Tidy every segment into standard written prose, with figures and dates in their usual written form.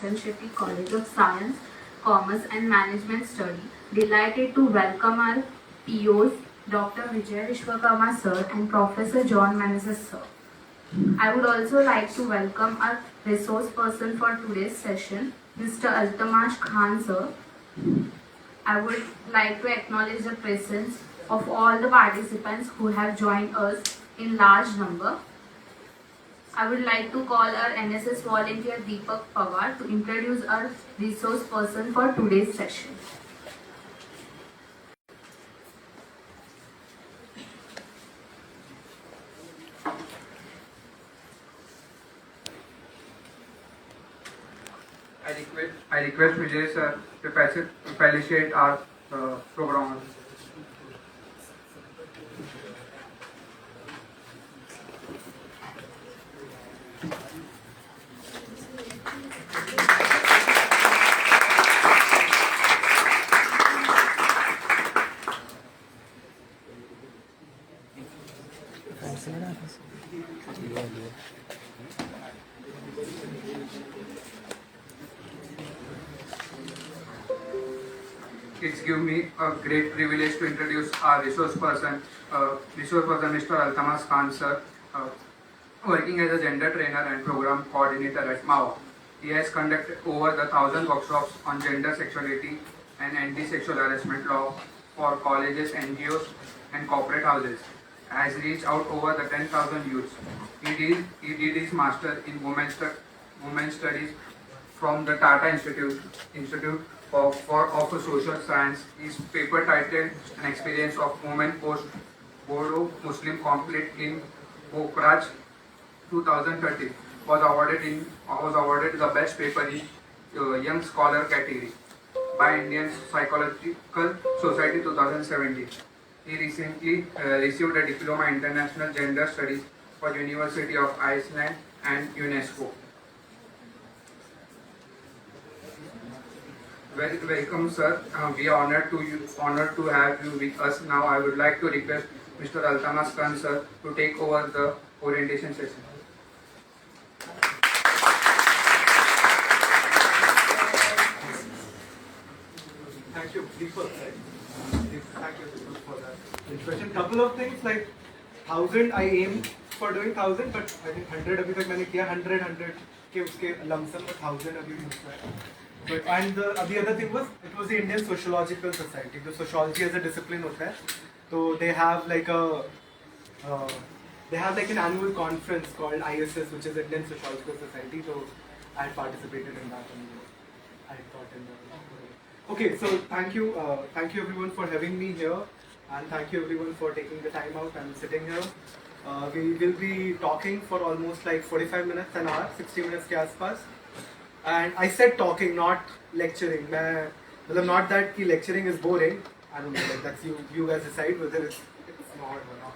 Mithun Shetty College of Science, Commerce and Management Study. Delighted to welcome our POs, Dr. Vijay Vishwakarma sir and Professor John Menezes sir. I would also like to welcome our resource person for today's session, Mr. Altamash Khan sir. I would like to acknowledge the presence of all the participants who have joined us in large number. I would like to call our NSS volunteer Deepak Pawar to introduce our resource person for today's session. I request Vijay sir to facilitate our program. It's given me a great privilege to introduce our resource person, Mr. Altamash Khan sir, working as a gender trainer and program coordinator at MAWA. He has conducted over 1,000 workshops on gender sexuality and anti-sexual harassment law for colleges, NGOs and corporate houses. Has reached out over 10,000 youths. He did his master in women's studies from the Tata Institute of Social Science. His paper titled An Experience of Women Post Bodo Muslim Conflict in Pokraj 2013 was awarded the best paper in Young Scholar category by Indian Psychological Society 2017. He recently received a diploma in International Gender Studies for University of Iceland and UNESCO. Welcome, sir. We are honored to have you with us. Now, I would like to request Mr. Altamash Khan, sir, to take over the orientation session. Thank you, Deepak. Thank you, Deepak, for that introduction. Couple of things like 1,000. I aim for doing 1,000, but I think 100 अभी तक मैंने किया. 100 के उसके lump sum में 1,000 अभी use हुआ है. But and the other thing was it was the Indian Sociological Society. The sociology as a discipline होता है. So they have like an annual conference called ISS, which is Indian Sociological Society. So I had participated in that and I thought in that. Okay, so thank you everyone for having me here, and thank you everyone for taking the time out and sitting here. We will be talking for almost like 45 minutes, an hour, 60 minutes के आसपास. And I said talking, not lecturing. Not that lecturing is boring. I don't know, like that's you guys decide whether it's not or not.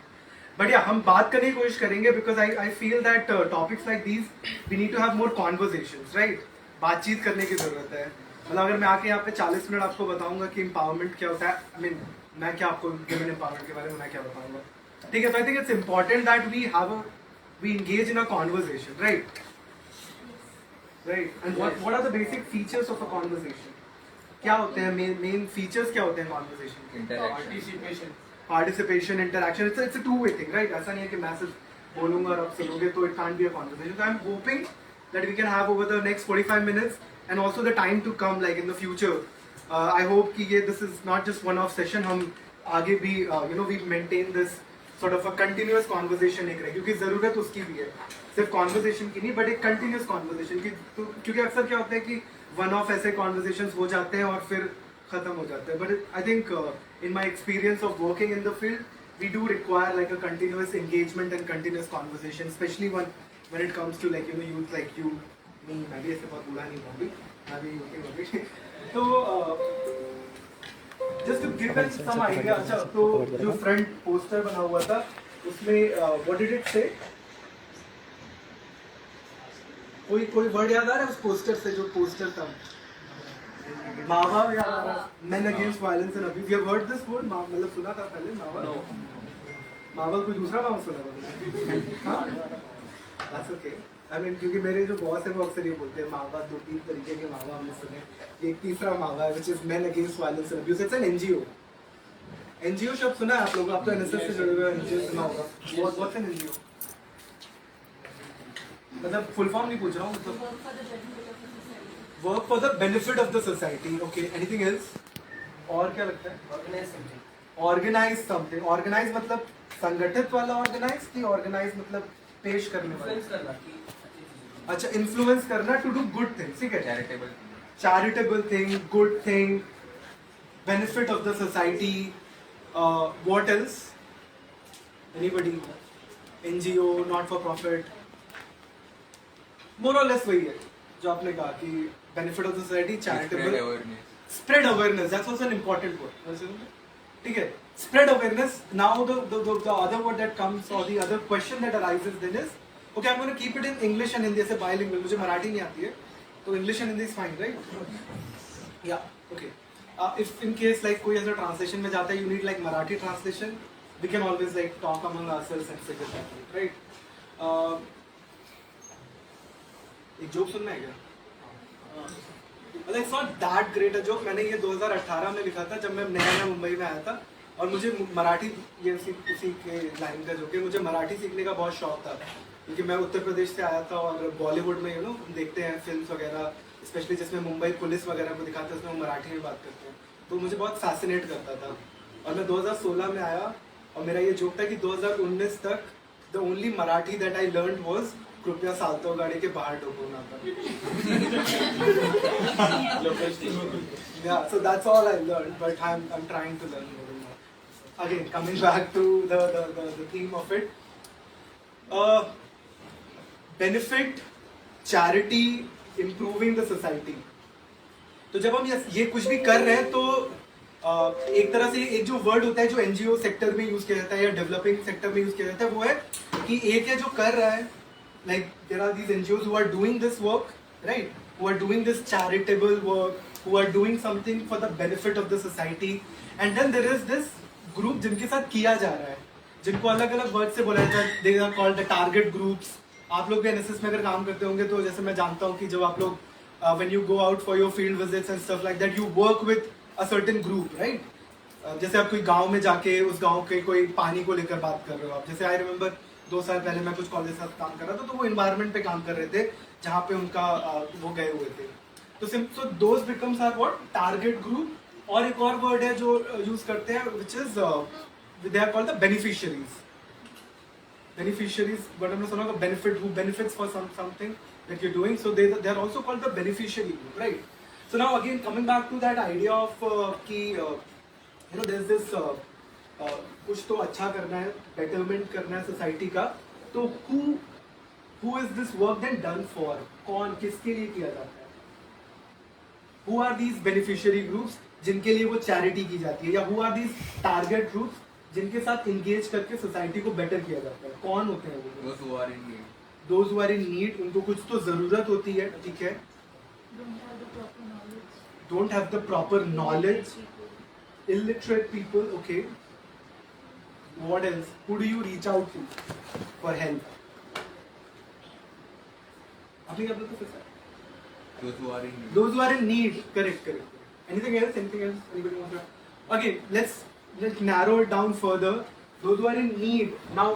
But yeah, हम बात करने की कोशिश करेंगे because I feel that topics like these we need to have more conversations, right? बातचीत करने की जरूरत है. मतलब अगर मैं आके यहाँ पे 40 मिनट आपको बताऊंगा कि empowerment क्या होता है, I mean मैं क्या आपको women empowerment के बारे में मैं क्या बताऊंगा, ठीक है? So I think it's important that we engage in a conversation, right? Right. And what are the basic features of a conversation? क्या होते हैं main features क्या होते हैं conversation के? Participation, interaction. It's a two-way thing, right? ऐसा नहीं है कि मैं सिर्फ बोलूँगा और आप सुनोगे तो it can't be a conversation. So I'm hoping that we can have over the next 45 minutes and also the time to come, like in the future. I hope कि this is not just one-off session. हम आगे भी we maintain this sort of a continuous conversation एक रहे, क्योंकि ज़रूरत उसकी भी है. सिर्फ कॉन्वर्सेशन की नहीं, बट एक कंटिन्यूस कॉन्वर्सेशन की. क्योंकि अक्सर क्या होता है कि वन ऑफ ऐसे कॉन्वर्सेशंस हो जाते हैं और फिर खत्म हो जाते हैं. But I think in my experience of working in the field we do require like a continuous engagement and continuous conversation, especially when it comes to like youth like you. मैं भी ऐसे बहुत बुरा नहीं होंगी, मैं भी होंगी. तो just to give an some idea. अच्छा, तो जो फ्रंट पोस्टर बना हुआ था उसमें व्हाट डिड इट से? कोई वर्ड याद आ रहा है उस पोस्टर से? जो पोस्टर था मावा याद आ रहा है? Men Against Violence and Abuse. You have heard this word? मतलब सुना था पहले मावा? मावा कोई दूसरा मावा सुना था? हाँ, that's okay. आई मीन क्योंकि मेरे जो बॉस है वो अक्सर ये बोलते हैं मावा, 2-3 तरीके के मावा हमने सुने, एक तीसरा मावा है which is main against violence and abuse. It's an NGO. NGO शब्द सुना है आप लोगों? आप तो एनएसएस से जुड़े हुए एनजीओ सुना होगा। What's an NGO? मतलब फुल फॉर्म नहीं पूछ रहा हूँ, मतलब work for the benefit of the society. Okay, anything else? और क्या लगता है? Organise something. ऑर्गेनाइज मतलब संगठित वाला ऑर्गेनाइज कि ऑर्गेनाइज मतलब पेश करने वाला? अच्छा, इन्फ्लुएंस करना टू डू गुड थिंग्स, ठीक है। Charitable thing, good thing, benefit of the society. What else? Anybody? NGO, not for profit, more और लेस वही है जो आपने कहा कि benefit of the society, charitable, spread awareness. That's also an important word. ठीक है, spread awareness. Now the other word that comes or the other question that arises then is, okay, I'm going to keep it in English and Hindi. ऐसे bilingual. मुझे मराठी नहीं आती है, तो English and Hindi is fine, right? Yeah. Okay. If in case like कोई ऐसा translation में जाता है, you need like Marathi translation. We can always like talk among ourselves and figure that out, right? एक जोक सुनना है क्या? मतलब it's not that great a joke. मैंने ये 2018 में लिखा था जब मैं नया मुंबई में आया था, और मुझे मराठी, ये उसी के लाइन का जोक है, मुझे मराठी सीखने का बहुत शौक था क्योंकि मैं उत्तर प्रदेश से आया था और बॉलीवुड में देखते हैं फिल्म्स वगैरह, स्पेशली जिसमें मुंबई पुलिस वगैरह को दिखाते हैं उसमें वो मराठी में बात करते हैं, तो मुझे बहुत फैसिनेट करता था। और मैं 2016 में आया और मेरा ये जोक था कि 2019 तक the only Marathi that I learn was कृपया सालतो गाड़ी के बाहर डोको ना पर। Yeah, so that's all I learned, but I'm trying to learn more and more. Again, coming back to the theme of it, benefit, charity, improving the society. तो जब हम ये कुछ भी कर रहे हैं तो एक तरह से एक जो वर्ड होता है जो एनजीओ सेक्टर में यूज किया जाता है या डेवलपिंग सेक्टर में यूज किया जाता है वो है कि एक है जो कर रहा है, like there are these NGOs who are doing this work, right? Who are doing this charitable work, who are doing something for the benefit of the society, and then there is this group जिनके साथ किया जा रहा है, जिनको अलग अलग word से बोला जाता है, they are called the target groups. आप लोग भी एनएसएस में अगर काम करते होंगे तो जैसे मैं जानता हूँ कि जब आप लोग when you go out for your field visits and stuff like that, you work with a certain group, right? जैसे आप कोई गांव में जाके उस गांव के कोई पानी को लेकर बात कर रहे हो आप, जैसे आई रिमेम्बर 2 साल पहले मैं कुछ कॉलेज के साथ काम कर रहा था तो वो इन्वायरमेंट पे काम कर रहे थे जहाँ पे उनका वो गए हुए थे, तो those becomes are what target group. और एक और वर्ड है जो यूज करते हैं which is they are called the beneficiaries. Word हमने सुना होगा benefit, who benefits for something that you doing, so they are also called the beneficiary group, right? So now again coming back to that idea of कि you know there is this कुछ तो अच्छा करना है, betterment करना है society का, तो who is this work then done for? कौन, किसके लिए किया जाता है? Who are these beneficiary groups जिनके लिए वो चैरिटी की जाती है, या who are these target groups जिनके साथ इंगेज करके सोसाइटी को बेटर किया जाता है? कौन होते हैं वो? Those who are in need. Those who are in need, उनको कुछ तो जरूरत होती है, ठीक है, don't have the proper knowledge, illiterate people, okay. What else? Who do you reach out to for help? Those who are in need. Those who are in need. Correct. Anything else? Anybody want to? Okay, let's narrow it down further. Those who are in need. Now,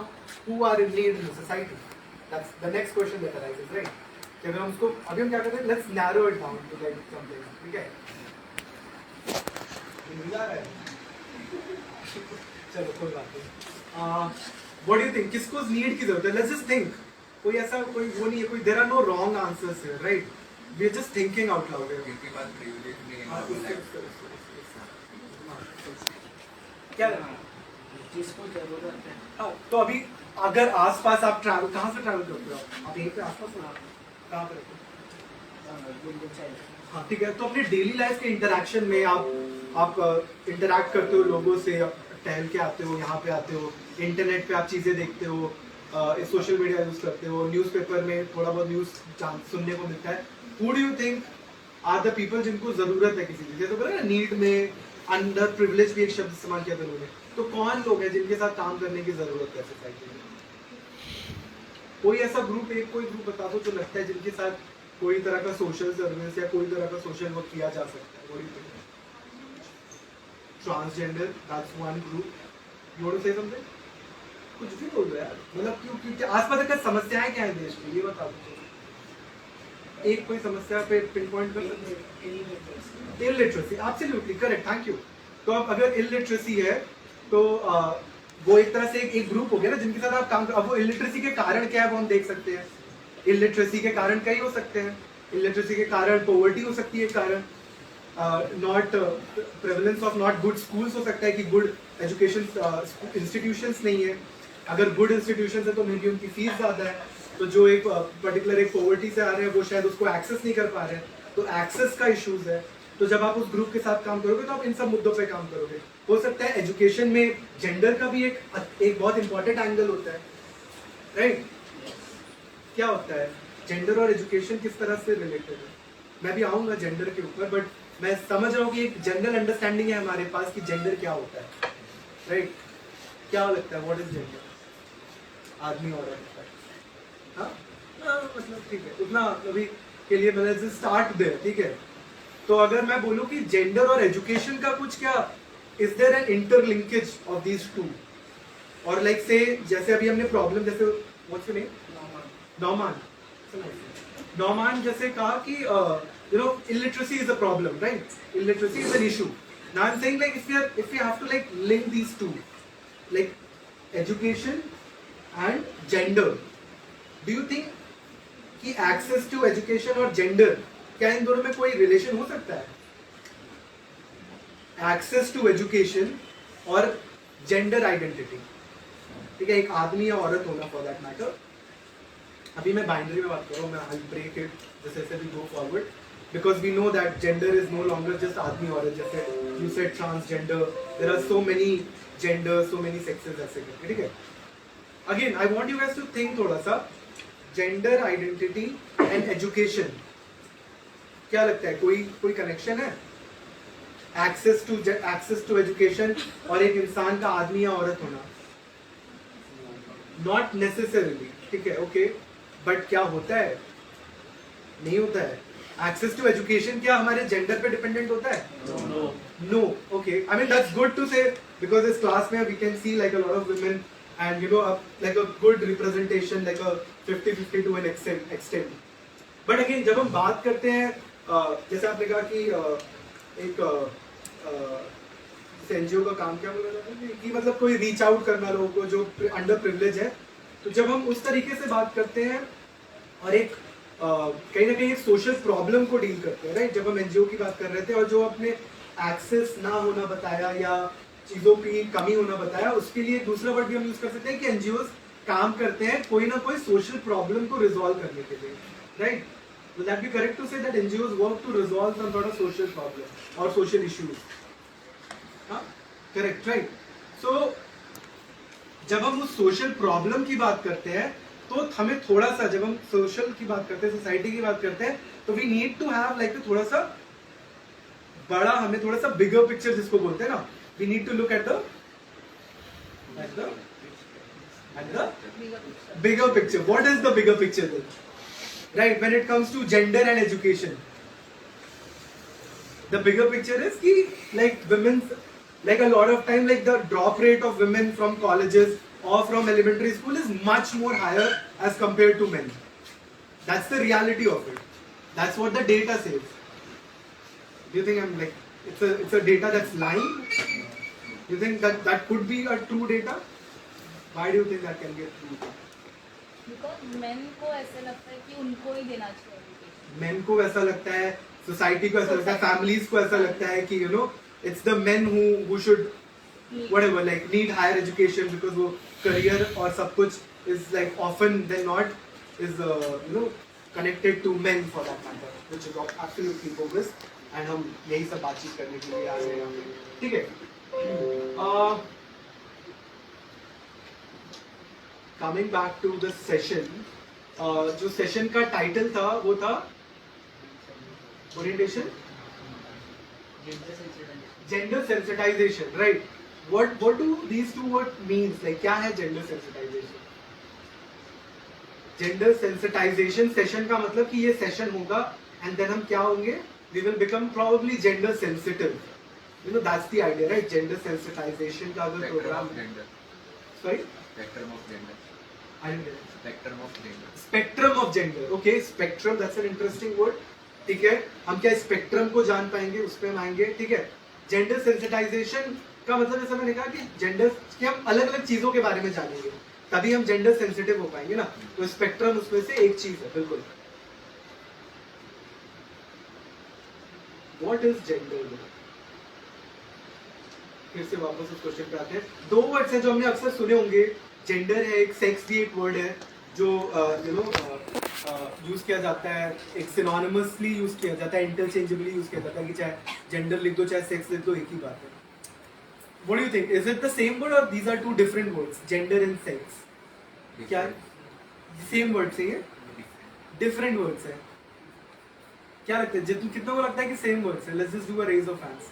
who are in need in the society? That's the next question that arises, right? कि अगर हम उसको अभी हम क्या करते हैं? Let's narrow it down to like something. ठीक है? मिला है? चलो कोई बात नहीं। What do you think? किसको नीड की जरूरत है? Let's just think. कोई ऐसा कोई वो नहीं है, कोई there are no wrong answers here, right? We are just thinking out loud here. जिनके पास privilege नहीं है, क्या जिसको जरूरत है। हाँ, तो अभी अगर आसपास आप ट्रैवल, कहाँ से ट्रैवल करते हो आप? यहीं पे आसपास हो? कहाँ पर रहते हो? हाँ ठीक है, तो अपने डेली लाइफ के इंटरेक्शन में आप इंटरेक्ट करते हो लोगों से, टहल के आते हो, यहाँ पे आते हो, इंटरनेट पे आप चीज़ें देखते हो, सोशल मीडिया यूज करते हो, न्यूज़पेपर में थोड़ा बहुत न्यूज़ सुनने को मिलता है। Who do you think are the people जिनको जरूरत है किसी चीज़? तो बोला ना नीड में, अंडर प्रिविलेज भी एक शब्द इस्तेमाल किया था उन्होंने, तो कौन लोग हैं जिनके साथ काम करने की जरूरत है सोसाइटी में? कोई ऐसा ग्रुप, एक कोई ग्रुप बता दो जो लगता है जिनके साथ कोई तरह का सोशल सर्विस या कोई तरह का सोशल वर्क किया जा सकता है. Transgender, that's one group. You want to say something? कुछ भी बोल दो यार. मतलब क्यों आसपास का समस्याएं क्या है देश में, ये बता दो. एक कोई समस्या पे पिन पॉइंट कर सकते हैं. Illiteracy, absolutely correct, thank you. तो अब अगर इलिटरेसी है तो वो एक तरह से एक ग्रुप हो गया ना जिनके साथ आप काम कर. अब वो इलिटरेसी के कारण क्या है वो हम देख सकते हैं. इलिटरेसी के कारण कई हो सकते हैं. इलिटरेसी के कारण पॉवर्टी हो सकती है, कारण not prevalence of not good schools हो सकता है कि गुड एजुकेशन इंस्टीट्यूशंस नहीं है. अगर गुड इंस्टीट्यूशंस है तो मे बी उनकी फीस ज़्यादा है. तो जो एक पर्टिकुलर एक पॉवर्टी से आ रहे हैं वो शायद उसको एक्सेस नहीं कर पा रहे हैं, तो एक्सेस का इश्यूज है. तो जब आप उस ग्रुप के साथ काम करोगे तो आप इन सब मुद्दों पे काम करोगे. हो सकता है एजुकेशन में जेंडर का भी एक बहुत इंपॉर्टेंट एंगल होता है, राइट? क्या होता है जेंडर और एजुकेशन किस तरह से रिलेटेड है? मैं भी आऊँगा जेंडर के ऊपर, बट मैं समझ रहा हूँ कि एक जनरल अंडरस्टैंडिंग है हमारे पास कि जेंडर क्या होता है, राइट? क्या लगता है व्हाट इज जेंडर? आदमी औरत. हाँ मतलब ठीक है, उतना अभी के लिए मैंने स्टार्ट देयर, ठीक है. तो अगर मैं बोलूँ कि जेंडर और एजुकेशन का कुछ क्या, is there an interlinkage of these two? और लाइक से जैसे अभी हमने प्रॉब्लम, जैसे what's your name? Nauman. Nauman जैसे कहा कि you know illiteracy is a problem, right? Illiteracy is an issue. Now I'm saying like if we have to like link these two, like education and gender, do you think कि access to education और gender क्या इन दोनों में कोई relation हो सकता है? Access to education और gender identity, ठीक है, एक आदमी या औरत होना for that matter. अभी मैं बाइनरी में बात कर रहा हूँ, मैं I'll break it जैसे we go forward, because we know that gender is no longer just आदमी औरत. जैसे you said transgender, there are so many genders, so many sexes ऐसे करके, ठीक है. Again, I want you guys to think थोड़ा सा gender identity and education. क्या लगता है कोई कनेक्शन है? Access to education और एक इंसान का आदमी या औरत होना? Not necessarily, ठीक है, okay. बट क्या होता है? नहीं होता है. एक्सेस टू एजुकेशन क्या हमारे जेंडर पे डिपेंडेंट होता है? No. Okay, I mean that's good to say, because इस क्लास में we can see like a lot of women and you know like a good representation, like a 50-50 to an extent. But again जब हम बात करते हैं जैसे आपने कहा कि एक एनजीओ का काम क्या बोला जाता है कि मतलब कोई रीच आउट करना लोगों को जो अंडर प्रिविलेज है. तो जब हम उस तरीके से बात करते हैं और एक कहीं ना कहीं एक सोशल प्रॉब्लम को डील करते हैं, राइट? जब हम एनजीओ की बात कर रहे थे और जो अपने एक्सेस ना होना बताया या चीज़ों की कमी होना बताया, उसके लिए दूसरा वर्ड भी हम यूज कर सकते हैं कि एनजीओ काम करते हैं कोई ना कोई सोशल प्रॉब्लम को रिजॉल्व करने के लिए, right? Will that be correct to say that NGOs work to resolve some sort of social problem or social issues? Correct, right? So जब हम उस सोशल प्रॉब्लम की बात करते हैं तो हमें थोड़ा सा, जब हम सोशल की बात करते हैं, सोसाइटी की बात करते हैं, तो we need to have like थोड़ा सा बड़ा, हमें थोड़ा सा बिगर पिक्चर जिसको बोलते हैं ना, we need to look at the bigger picture. What is the bigger picture then? Right, when it comes to gender and education, the bigger picture is ki like women's, like a lot of time like the drop rate of women from colleges or from elementary school is much more higher as compared to men. That's the reality of it. That's what the data says. Do you think I'm like it's a data that's lying? Do you think that could be a true data? Why do you think that can be a true data? Because men को ऐसा लगता है कि उनको ही देना चाहिए education. Men को ऐसा लगता है, सोसाइटी को ऐसा लगता है, फैमिलीज को ऐसा लगता है कि you know it's the men who should whatever like need higher education because वो करियर और सब कुछ is like often then not is you know connected to men for that matter, which is absolutely bogus. And हम यही सब बातचीत करने के लिए आ रहे हैं, ठीक है. Coming back to the session, जो सेशन का टाइटल था वो था orientation, gender sensitization, right? What do these two word means, like क्या है gender sensitization? Gender sensitization session का मतलब कि ये सेशन होगा एंड देन हम क्या होंगे, we will become probably gender sensitive, you know that's the idea right. Gender sensitization का अगर program, sorry Spectrum of gender. I don't get. Spectrum of gender. Spectrum of gender, okay spectrum that's an interesting word. ठीक है, हम क्या spectrum को जान पाएंगे, उस पर हम आएंगे. ठीक है, जेंडर सेंसिटाइजेशन का मतलब जैसे मैंने कहा कि जेंडर के हम अलग अलग चीजों के बारे में जानेंगे, तभी हम जेंडर सेंसिटिव हो पाएंगे ना. तो स्पेक्ट्रम उसमें से एक चीज है. बिल्कुल. What is gender? फिर से वापस उस क्वेश्चन पे आते हैं. दो वर्ड्स हैं जो हमने अक्सर सुने होंगे. जेंडर है एक, सेक्स भी एक वर्ड है जो यू नो यूज किया जाता है, एक सिनोनिमसली यूज किया जाता है, इंटरचेंजेबली यूज किया जाता है कि चाहे जेंडर लिख दो चाहे सेक्स लिख दो, एक ही बात है. What do you think? Is it the same word or these are two different words? Gender and sex. क्या सेम वर्ड से है, डिफरेंट वर्ड्स है? क्या लगता है, जितना कितना को लगता है कि सेम वर्ड्स है? Let's just do a raise of hands.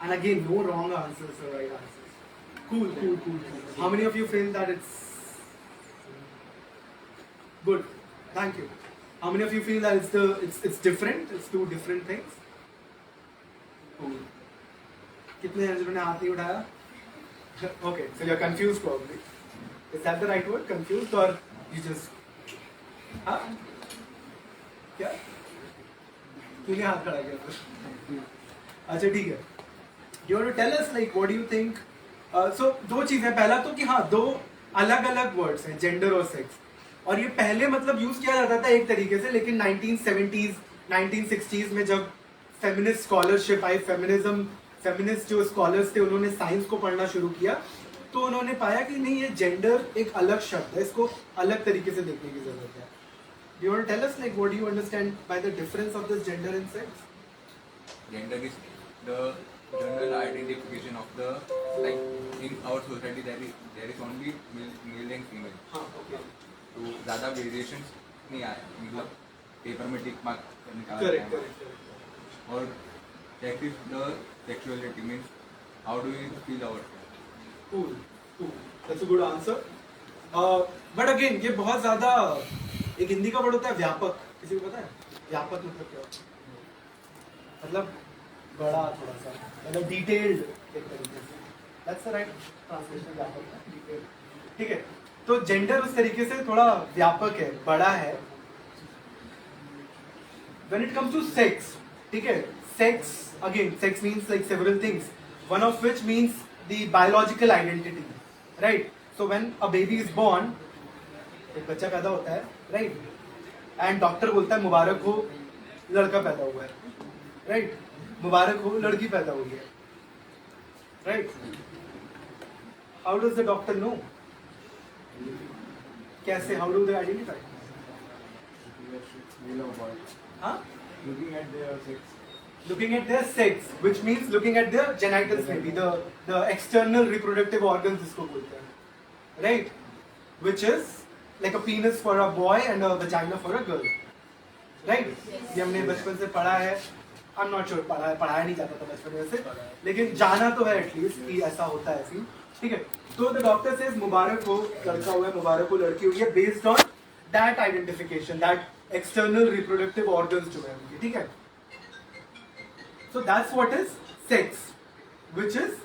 And again no wrong answers और right answers. Cool cool cool. How many of you feel that it's good? Thank you. How many of you feel that it's different? It's two different things. Cool. कितने हैं जिन्होंने हाथ नहीं उठाया? Okay, so you're confused probably. Is that the right word? Confused or you just? हाँ? क्या? तूने हाथ खड़ा किया फिर? अच्छा ठीक है. You want to tell us like what do you think? So दो चीजें. पहला तो कि हाँ दो अलग अलग वर्ड्स हैं, जेंडर और सेक्स. और ये पहले मतलब यूज किया जाता था एक तरीके से, लेकिन 1970s 1960s में जब फेमिनिस्ट स्कॉलरशिप आई, फेमिनिस्ट जो स्कॉलर्स थे उन्होंने साइंस को पढ़ना शुरू किया, तो उन्होंने पाया कि नहीं ये जेंडर एक अलग शब्द है, इसको अलग तरीके से देखने की जरूरत है. Do you want to tell us like what do you understand by the difference of this gender and sex? Gender is the general identification of the, like in our society there is only male and female. हाँ, okay. तो ज़्यादा variations नहीं आए, मतलब paper में tick mark निकाला Correct, गया. correct, correct. और sex is the sexuality, means how do we feel ourselves. Cool, cool. That's a good answer. But again ये बहुत ज़्यादा एक हिंदी का वर्ड होता है व्यापक. किसी को पता है व्यापक मतलब क्या होता है? मतलब बड़ा थोड़ा सा, मतलब डिटेल्ड एक तरीके से. That's the right translation व्यापक का, डिटेल्ड. ठीक है, तो जेंडर उस तरीके से थोड़ा व्यापक है, बड़ा है. When it comes to sex, ठीक है, sex again, sex means like several things, one of which means the biological identity, right? So when a baby is born, एक बच्चा पैदा होता है, right? And डॉक्टर बोलता है मुबारक हो लड़का पैदा हुआ है, right? मुबारक हो लड़की पैदा हुई है, right? How does the doctor know? कैसे? How do they identify? हाँ? Looking at their sex, which means looking at their genitals, maybe the external reproductive organs जिसको बोलते हैं, right? Which is like a penis for a boy and a vagina for a girl, right? ये हमने बचपन से पढ़ा है. I'm not sure पढ़ाया नहीं जाता था बचपन में से, लेकिन जाना तो है एटलीस्ट कि ऐसा होता है ऐसी. ठीक है, तो the doctor says मुबारक हो लड़का हुआ है, मुबारक हो लड़की हुई है, based on that identification, that external reproductive organs जो है उनकी. ठीक है, so that's what is sex, which is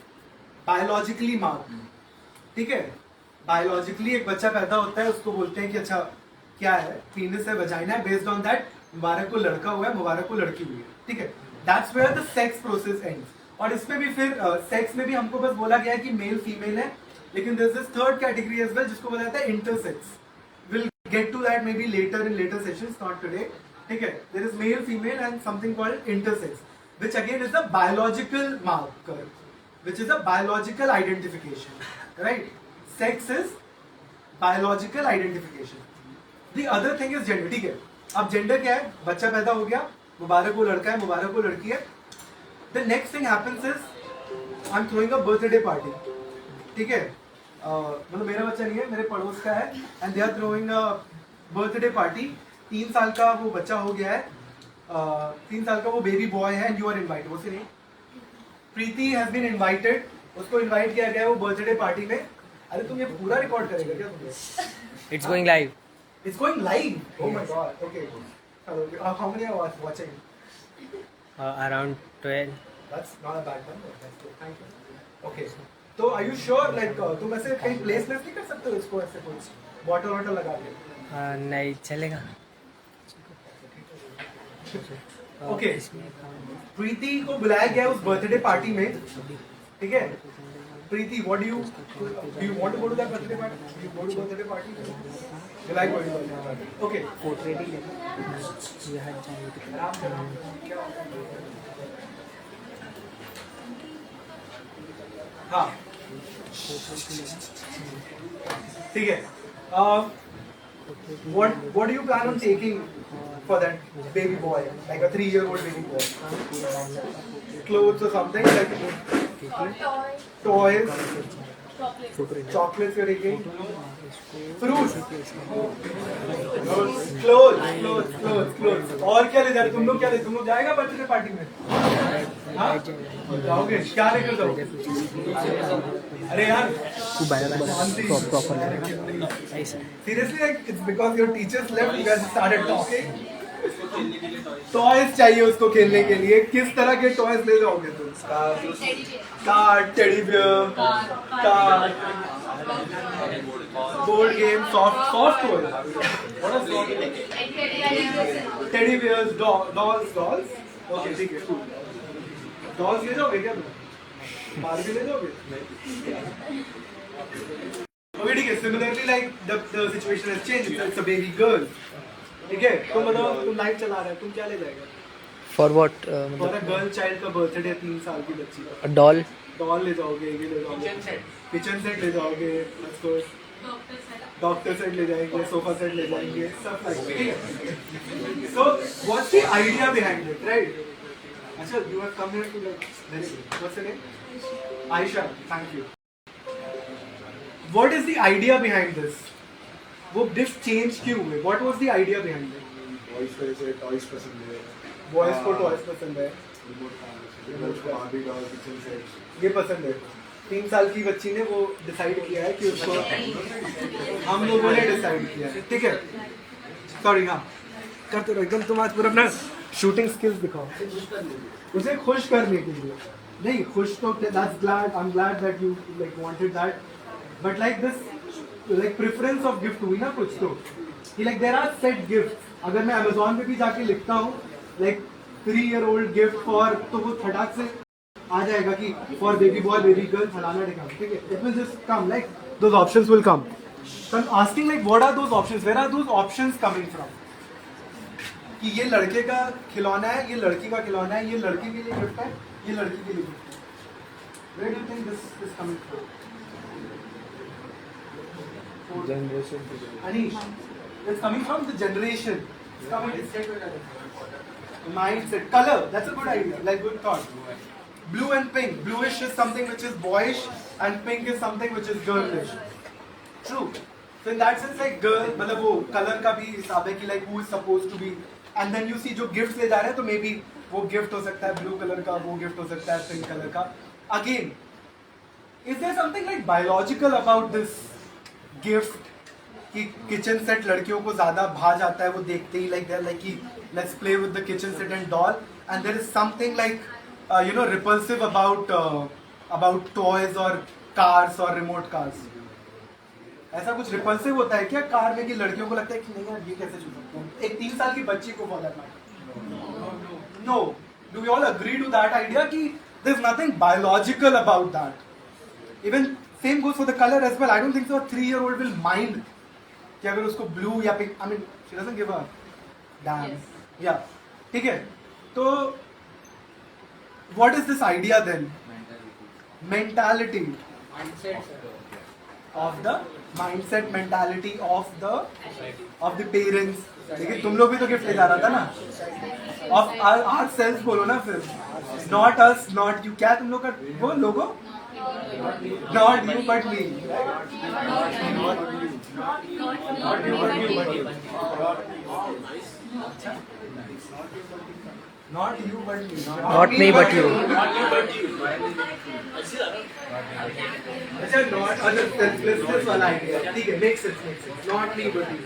biologically marked. ठीक है, बायोलॉजिकली एक बच्चा पैदा होता है, उसको बोलते हैं कि अच्छा क्या है, पीनिस है, वजाइना है, बेस्ड ऑन दैट मुबारक को लड़का हुआ है, मुबारक को लड़की हुई है. ठीक है, that's where the sex process ends. और इसमें भी फिर सेक्स में भी हमको बस बोला गया है कि मेल फीमेल है, लेकिन there is this third category as well जिसको बोला जाता है intersex. Will get to that maybe later in later sessions, not today. ठीक है, there is male female and something called intersex, which again is the biological marker, which is a biological identification, right? Sex is biological identification. The other thing is gender. ठीक है, अब gender क्या है? बच्चा पैदा हो गया, मुबारक वो लड़का है, मुबारक वो लड़की है. The next thing happens is I'm throwing a birthday party. ठीक है, मतलब मेरा बच्चा नहीं है, मेरे पड़ोस का है, and they are throwing a birthday party. 3 साल का वो बच्चा हो गया है, 3 साल का वो बेबी बॉय है, एंड यू आर इनवाइटेड. वो से नहीं, प्रीति हैज बीन इनवाइटेड, उसको इनवाइट किया गया है वो बर्थडे पार्टी में. अरे तुम ये पूरा रिकॉर्ड करेगा क्या तुम? It's going live. It's going live. Oh my god. Okay. Hello. How many are watching? Around 12. That's not a bad number. That's good. Thank you. Okay. तो are you sure like तुम ऐसे कहीं प्लेसलेस नहीं कर सकते हो इसको ऐसे कुछ बॉटल वॉटल लगा के? नहीं चलेगा. ओके. प्रीति को बुलाया गया उस बर्थडे पार्टी में, ठीक है? प्रीति, what do you want to go to that birthday party? Do you go to birthday party? You like going to birthday party? Okay. Portrait ही लेगा. यहाँ जाएंगे. आराम से आराम से. क्या होता है? हाँ. ठीक है. What do you plan on taking for that baby boy, like a 3-year-old baby boy? Clothes or something like toys, chocolates you're taking, fruits, clothes. और क्या ले जा रहे तुम लोग? क्या ले तुम लोग जाएगा बर्थडे पार्टी में? हाँ? जाओगे? क्या लेकर जाओगे? अरे यार seriously, like it's because your teachers left, you guys started talking. Toys चाहिए उसको खेलने के लिए. किस तरह के टॉयज ले जाओगे तुम? Card, teddy bear, card, board game, soft toys. What are soft? Teddy bears, dolls. Okay ठीक है, कूल. डॉल्स ले जाओगे क्या तुम? बारबी ले जाओगे? ओके ठीक है. Similarly like the situation has changed. It's a baby girl. ठीक है, तुम बताओ, तुम लाइव चला रहे हो, तुम क्या ले जाएगा? For what? For a girl child का बर्थडे, 3 साल की बच्ची का. Doll. डॉल ले जाओगे, ये ले जाओगे, किचन सेट ले जाओगे, डॉक्टर सेट ले जाएंगे, सोफा सेट ले जाएंगे, सब लाइक. ठीक है. So what's the idea behind it, right? अच्छा, you have come here to what's your name? Ayesha. Thank you. What is the idea behind this? वो गिफ्ट चेंज क्यों हुए? What was the idea behind it? Boys को ऐसे toys पसंद है, boys को toys पसंद है, रिमोट को बारबी डॉल, किचन सेट. ये पसंद है. 3 साल की बच्ची ने वो डिसाइड किया है कि उसको हम लोगों ने डिसाइड किया है. ठीक है, सॉरी. हाँ, करते रहो एकदम. तुम आज पूरा अपना शूटिंग स्किल्स दिखाओ उसे खुश करने के लिए. नहीं खुश तो that's glad, I am glad that you like wanted that, but like this like preference of gift हुई ना कुछ तो, कि like there are set gift. अगर मैं अमेज़न पे भी जाके लिखता हूँ लाइक 3-year-old गिफ्ट फॉर, तो वो फटाक से आ जाएगा कि for baby boy, baby girl, फलाना ढिकाना. ठीक है, it will just come like those options will come. So I am asking like what are those options, where are those options coming from? कि ये लड़के का खिलौना है, ये लड़की का खिलौना है, ये लड़की के लिए गिफ्ट है, ये लड़की के लिए गिफ्ट है. Where do you think this is coming from? Generation. Anish, it's coming from the generation. It's coming mindset. Color, that's a good idea, like good thought. Blue and pink. Bluish is something which is boyish and pink is something which is girlish. True. So in that sense, like girl, मतलब वो color का भी हिसाब है कि like who is supposed to be. And then you see जो gifts ले जा रहे हैं तो maybe वो gift हो सकता है blue color का, वो gift हो सकता है pink color का. Again, is there something like biological about this gift कि किचन सेट लड़कियों को ज्यादा भा जाता है, वो देखते ही लाइक देयर लाइक कि let's play with the kitchen set and doll, and there is something like you know repulsive about toys और कार्स और रिमोट कार्स. ऐसा कुछ रिपल्सिव होता है क्या कार में कि लड़कियों को लगता है कि नहीं यार ये कैसे छू सकते हैं एक 3 साल की बच्ची को? For that matter no. Do we all agree to that idea कि there is nothing biological about that? Even same goes for the color as well. I don't think so a 3-year-old will mind कि अगर उसको blue या pink, I mean she doesn't give a damn. Yes. Yeah, ठीक है. तो what is this idea then? Mentality of the mindset, mentality of the parents. देखिए तुम लोग भी तो गिफ्ट ले जा रहा था ना. Of our selves बोलो ना फिर. Not us, not you. क्या तुम लोग का वो लोगो? Not you but me. Not you but me. Not me but you. अच्छा, not other selflessness वाला idea. ठीक है, makes sense. Not me but you.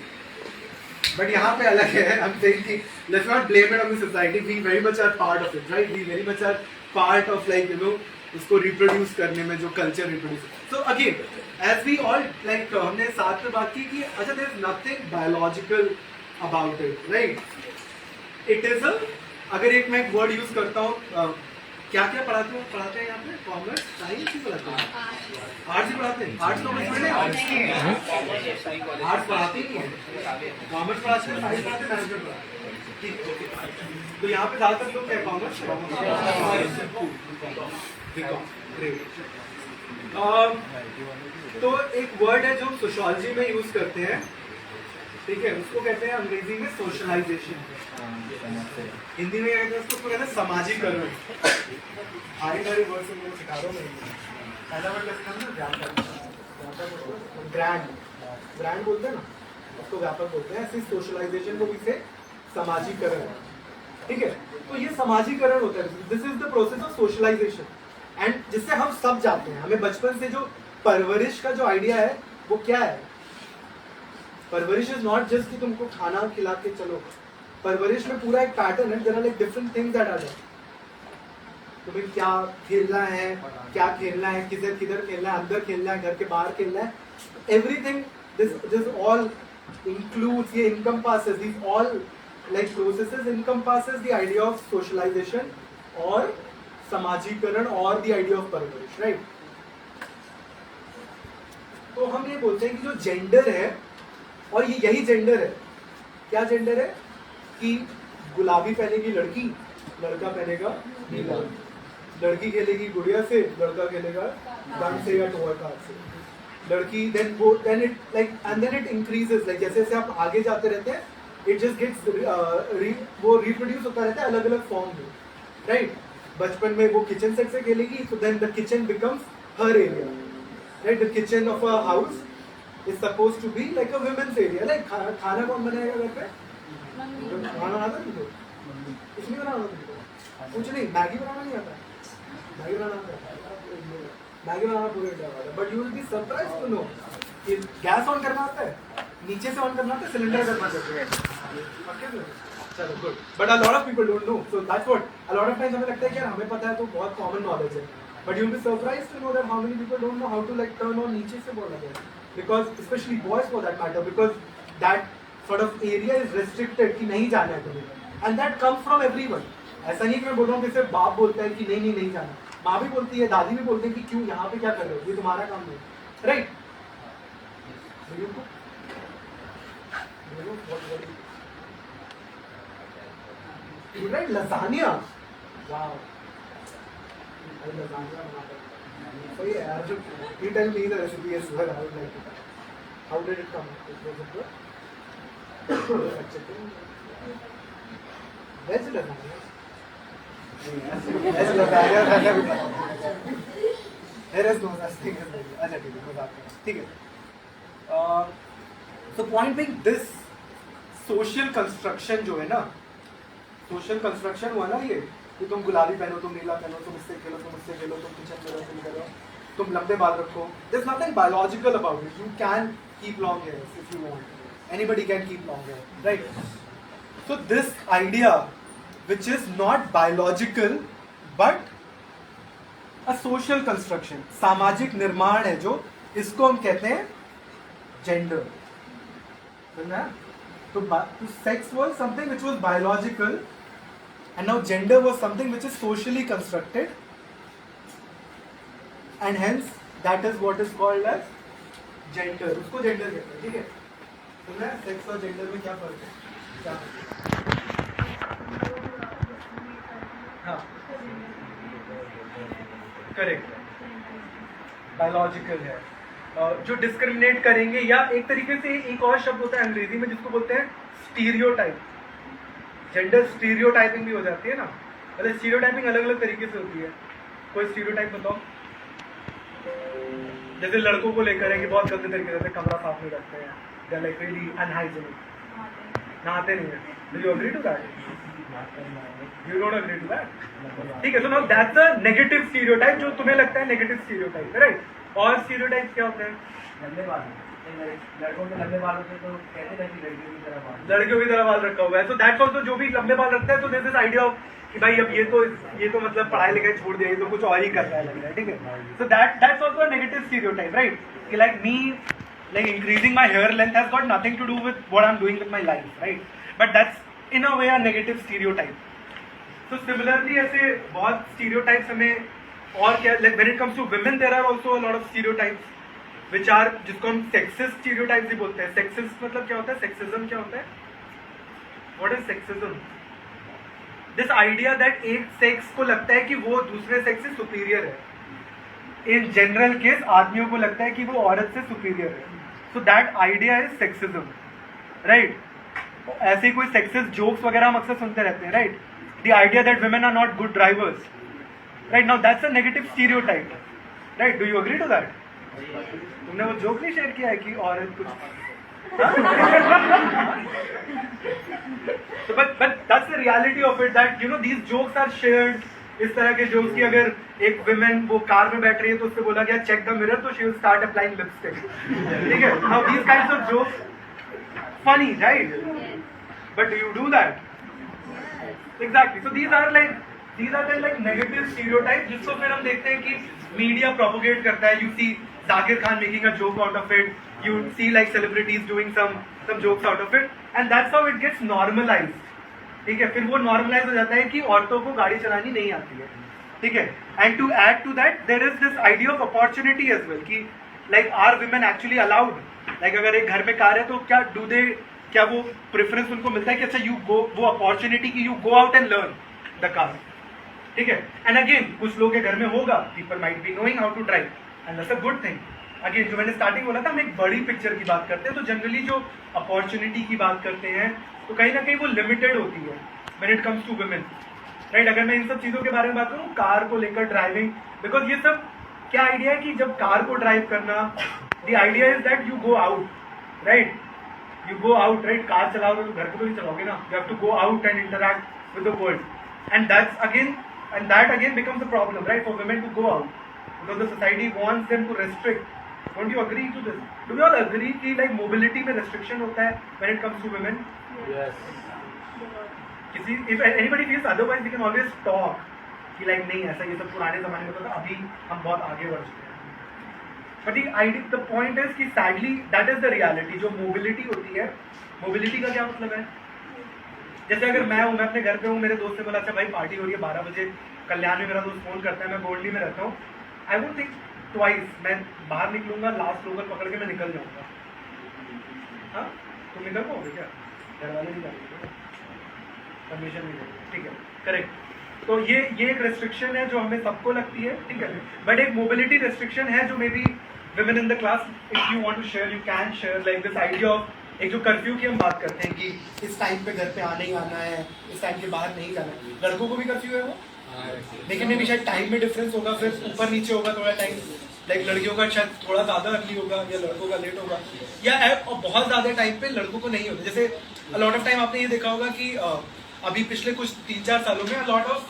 But यहाँ पे अलग है. I'm saying कि let's not blame it on the society. We very much are part of it, right? We very much are part of like उसको reproduce करने में जो culture reproduce. So again, as we all like हमने साथ में बात की कि अच्छा there is nothing biological about it, right? It is a अगर एक मैं एक word use करता हूँ क्या क्या पढ़ाते हैं यहाँ पे कॉमर्स साइंस ही पढ़ाते हैं आर्ट्स ही पढ़ाते हैं आर्ट्स कॉमर्स पढ़े आर्ट्स पढ़ाते ही नहीं है कॉमर्स पढ़ाते हैं साइंस पढ़ाते हैं मैनेजमेंट पढ़ाते हैं ठीक ओके तो यहाँ पे ज़्यादातर लोग क्या कॉमर्स तो एक वर्ड है जो सोशियोलॉजी में यूज करते हैं ठीक है उसको कहते हैं अंग्रेजी में सोशलाइजेशन हिंदी में कहते हैं उसको कहते हैं समाजीकरण आगे वर्ड से मुझे सिखा दो पहला वर्ड कैसे ब्रांड बोलते हैं ना उसको व्यापक बोलते हैं ऐसे सोशलाइजेशन को भी से समाजीकरण ठीक है तो ये समाजीकरण होता है this is the process of socialization and जिससे हम सब जाते हैं हमें बचपन से जो परवरिश का जो आइडिया है वो क्या है परवरिश इज नॉट जस्ट कि तुमको खाना खिला के चलो परवरिश में पूरा एक पैटर्न है there are like different things that are there तुम्हें क्या खेलना है किधर खेलना है अंदर खेलना है घर के बाहर खेलना है एवरीथिंग दिस ऑल includes ये encompasses these all like processes encompasses the idea of socialization और समाजीकरण और the idea of परवरिश right तो हम ये बोलते हैं कि जो जेंडर है और ये यही जेंडर है क्या जेंडर है कि गुलाबी पहनेगी लड़की लड़का पहनेगा नीला लड़की खेलेगी गुड़िया से लड़का खेलेगा गन से या टोर कार से लड़की then it like and then it increases like जैसे जैसे आप आगे जाते रहते हैं it just gets वो reproduce होता रहता है अलग अलग फॉर्म में right बचपन में वो किचन सेट से खेलेगी so then the kitchen becomes her area right the kitchen of a house is supposed to be like a women's area like खाना कौन बनाएगा घर पे खाना बनाता है तुमको इसलिए बनाना तुमको कुछ नहीं मैगी बनाना नहीं आता मैगी बनाना पूरे इंडिया में but you will be surprise to know कि गैस ऑन करना आता है नीचे से ऑन करना आता है सिलेंडर करना आता है चलो good but a lot of people don't no so that's what a lot of times हमें लगता है कि यार हमें पता है तो बहुत कॉमन नॉलेज है but you will be surprise to know that how many people don't know how to like turn on नीचे से बोला जाए because specially boys for that matter because that sort of area is restricted कि नहीं जाना है तुम्हें and that comes from everyone ऐसा नहीं कि मैं बोल रहा हूँ कि सिर्फ बाप बोलता है कि नहीं जाना माँ भी बोलती है दादी भी बोलती है कि क्यों यहाँ पे क्या कर रहे हो ये तुम्हारा काम नहीं right right lasagna so yeah you tell me the recipe as well I would like to how did it come it was a chicken veg lasagna veg lasagna there is no such thing as veg अच्छा ठीक है मजाक कर ठीक है so point being this social construction जो है ना social construction हुआ ना ये कि तुम गुलाबी पहनो तुम नीला पहनो तुम इससे खेलो तुम उससे खेलो तुम किचन में तुम करो तुम लंबे बाल रखो there's nothing biological about it you can keep long hair if you want anybody can keep long hair right so this idea which is not biological but a social construction सामाजिक निर्माण है जो इसको हम कहते हैं gender समझा तो sex was something which was biological and now gender was something which is socially constructed and hence that is what is called as gender उसको gender कहते हैं ठीक है समझा सेक्स और जेंडर में क्या फर्क है क्या हाँ करेक्ट बायोलॉजिकल है जो डिस्क्रिमिनेट करेंगे या एक तरीके से एक और शब्द होता है अंग्रेजी में जिसको बोलते हैं स्टीरियोटाइप जेंडर स्टीरियोटाइपिंग भी हो जाती है ना मतलब स्टीरियोटाइपिंग अलग अलग तरीके से होती है कोई स्टीरियोटाइप बताओ जैसे लड़कों को लेकर है कि बहुत गंदे तरीके से कमरा साफ नहीं रखते हैं they are like really unhygienic नहाते नहीं है do you agree to that you don't agree to that ठीक है so now that's a negative stereotype जो तुम्हें लगता है नेगेटिव स्टीरियोटाइप है राइट और स्टीरियोटाइप क्या होते हैं लड़कों के लंबे बाल होते तो कहते हैं कि लड़कियों की तरह बाल लड़कियों की तरह बाल रखा हुआ है. So that's also जो भी लंबे बाल रखता है तो there's this idea of कि भाई अब ये तो मतलब पढ़ाई लिखाई छोड़ दिया, ये तो कुछ और ही कर रहा है लग रहा है, ठीक है. So that's also a negative stereotype, right? कि like me like increasing my hair length has got nothing to do with what I'm doing with my life, right? But that's in a way a negative stereotype. So similarly ऐसे बहुत stereotypes हमें और क्या, like when it comes to women there are also a lot of stereotypes which are जिसको हम sexist stereotypes भी बोलते हैं. Sexist मतलब क्या होता है? Sexism क्या होता है? What is sexism? This idea that एक sex को लगता है कि वो दूसरे sex से superior है. In general case आदमियों को लगता है कि वो औरत से superior है. So that idea is sexism, right? ऐसे कोई sexist jokes वगैरह हम अक्सर सुनते रहते हैं, right? The idea that women are not good drivers, right? Now that's a negative stereotype, right? Do you agree to that? तुमने वो जोक नहीं शेयर किया है कि औरत कुछ but that's the reality of it, that you know these jokes are shared. इस तरह के जोक्स की अगर एक विमेन वो कार में बैठ रही है तो उससे बोला गया चेक द मिरर तो she will start applying lipstick, ठीक है. Now these kinds of jokes funny, right? But do you do that? Exactly. So these are the like negative stereotypes जिसको फिर हम देखते हैं कि मीडिया प्रोपोगेट करता है. You see Zakir Khan making a joke out of it. You see like celebrities doing some jokes out of it, and that's how it gets normalized. ठीक है, फिर वो normalize हो जाता है कि औरतों को गाड़ी चलानी नहीं आती है, ठीक है. And to add to that, there is this idea of opportunity as well कि like are women actually allowed? Like अगर एक घर में कार है तो क्या वो प्रेफरेंस उनको मिलता है कि अच्छा वो अपॉर्चुनिटी की you go out and learn the car, ठीक है. एंड अगेन कुछ लोग के घर में होगा, people might be knowing how to drive and that's a good thing. Again जो मैंने स्टार्टिंग बोला था, हम एक बड़ी पिक्चर की बात करते हैं, तो जनरली जो अपॉर्चुनिटी की बात करते हैं तो कहीं ना कहीं वो लिमिटेड होती है when it comes to women, right. अगर मैं इन सब चीज़ों के बारे में बात करूँ, कार को लेकर ड्राइविंग, बिकॉज ये सब क्या आइडिया है कि जब कार को ड्राइव करना, the idea is that you go out, right. You go out, right. Car चलाओगे तो घर को तो नहीं चलाओगे ना. You have to go out and interact with the world, and that again becomes a problem, right, for women to go out because the society wants them to restrict. Don't you agree to this? Do we all agree कि like mobility में restriction होता है when it comes to women? Yes. If anybody feels otherwise, we can always talk कि like नहीं ऐसा, ये सब पुराने जमाने में होता था, अभी हम बहुत आगे बढ़ चुके हैं. But the point is कि sadly that is the reality. जो mobility होती है, mobility का क्या मतलब है? जैसे अगर मैं अपने घर पे हूँ, मेरे दोस्त ने बोला अच्छा भाई पार्टी हो रही है 12 बजे कल्याण में, मेरा दोस्त फोन करता है, मैं गोल्डी में रहता हूँ, आई वुड थिंक ट्वाइस, मैं बाहर निकलूंगा, लास्ट लोकल पकड़ के मैं निकल जाऊंगा. हाँ, तुम निकल पाओगे क्या? घर वाले नहीं करेंगे, परमिशन नहीं देंगे, ठीक है, करेक्ट. तो ये एक रेस्ट्रिक्शन है जो हमें सबको लगती है, ठीक है. बट एक मोबिलिटी रेस्ट्रिक्शन है जो may be women in the class, if you want to share, you can share, like this idea of एक जो कर्फ्यू की हम बात करते हैं कि इस टाइम पे घर पे आना ही आना है, इस टाइम के बाहर नहीं जाना है. लड़कों को भी कर्फ्यू है वो, लेकिन मे भी शायद टाइम में डिफरेंस होगा, फिर ऊपर नीचे होगा थोड़ा टाइम. लाइक लड़कियों का शायद थोड़ा ज़्यादा अर्ली होगा या लड़कों का लेट होगा, या और बहुत ज़्यादा टाइम पे लड़कों को नहीं होता. जैसे अ लॉट ऑफ टाइम आपने ये देखा होगा कि अभी पिछले कुछ 3-4 सालों में अ लॉट ऑफ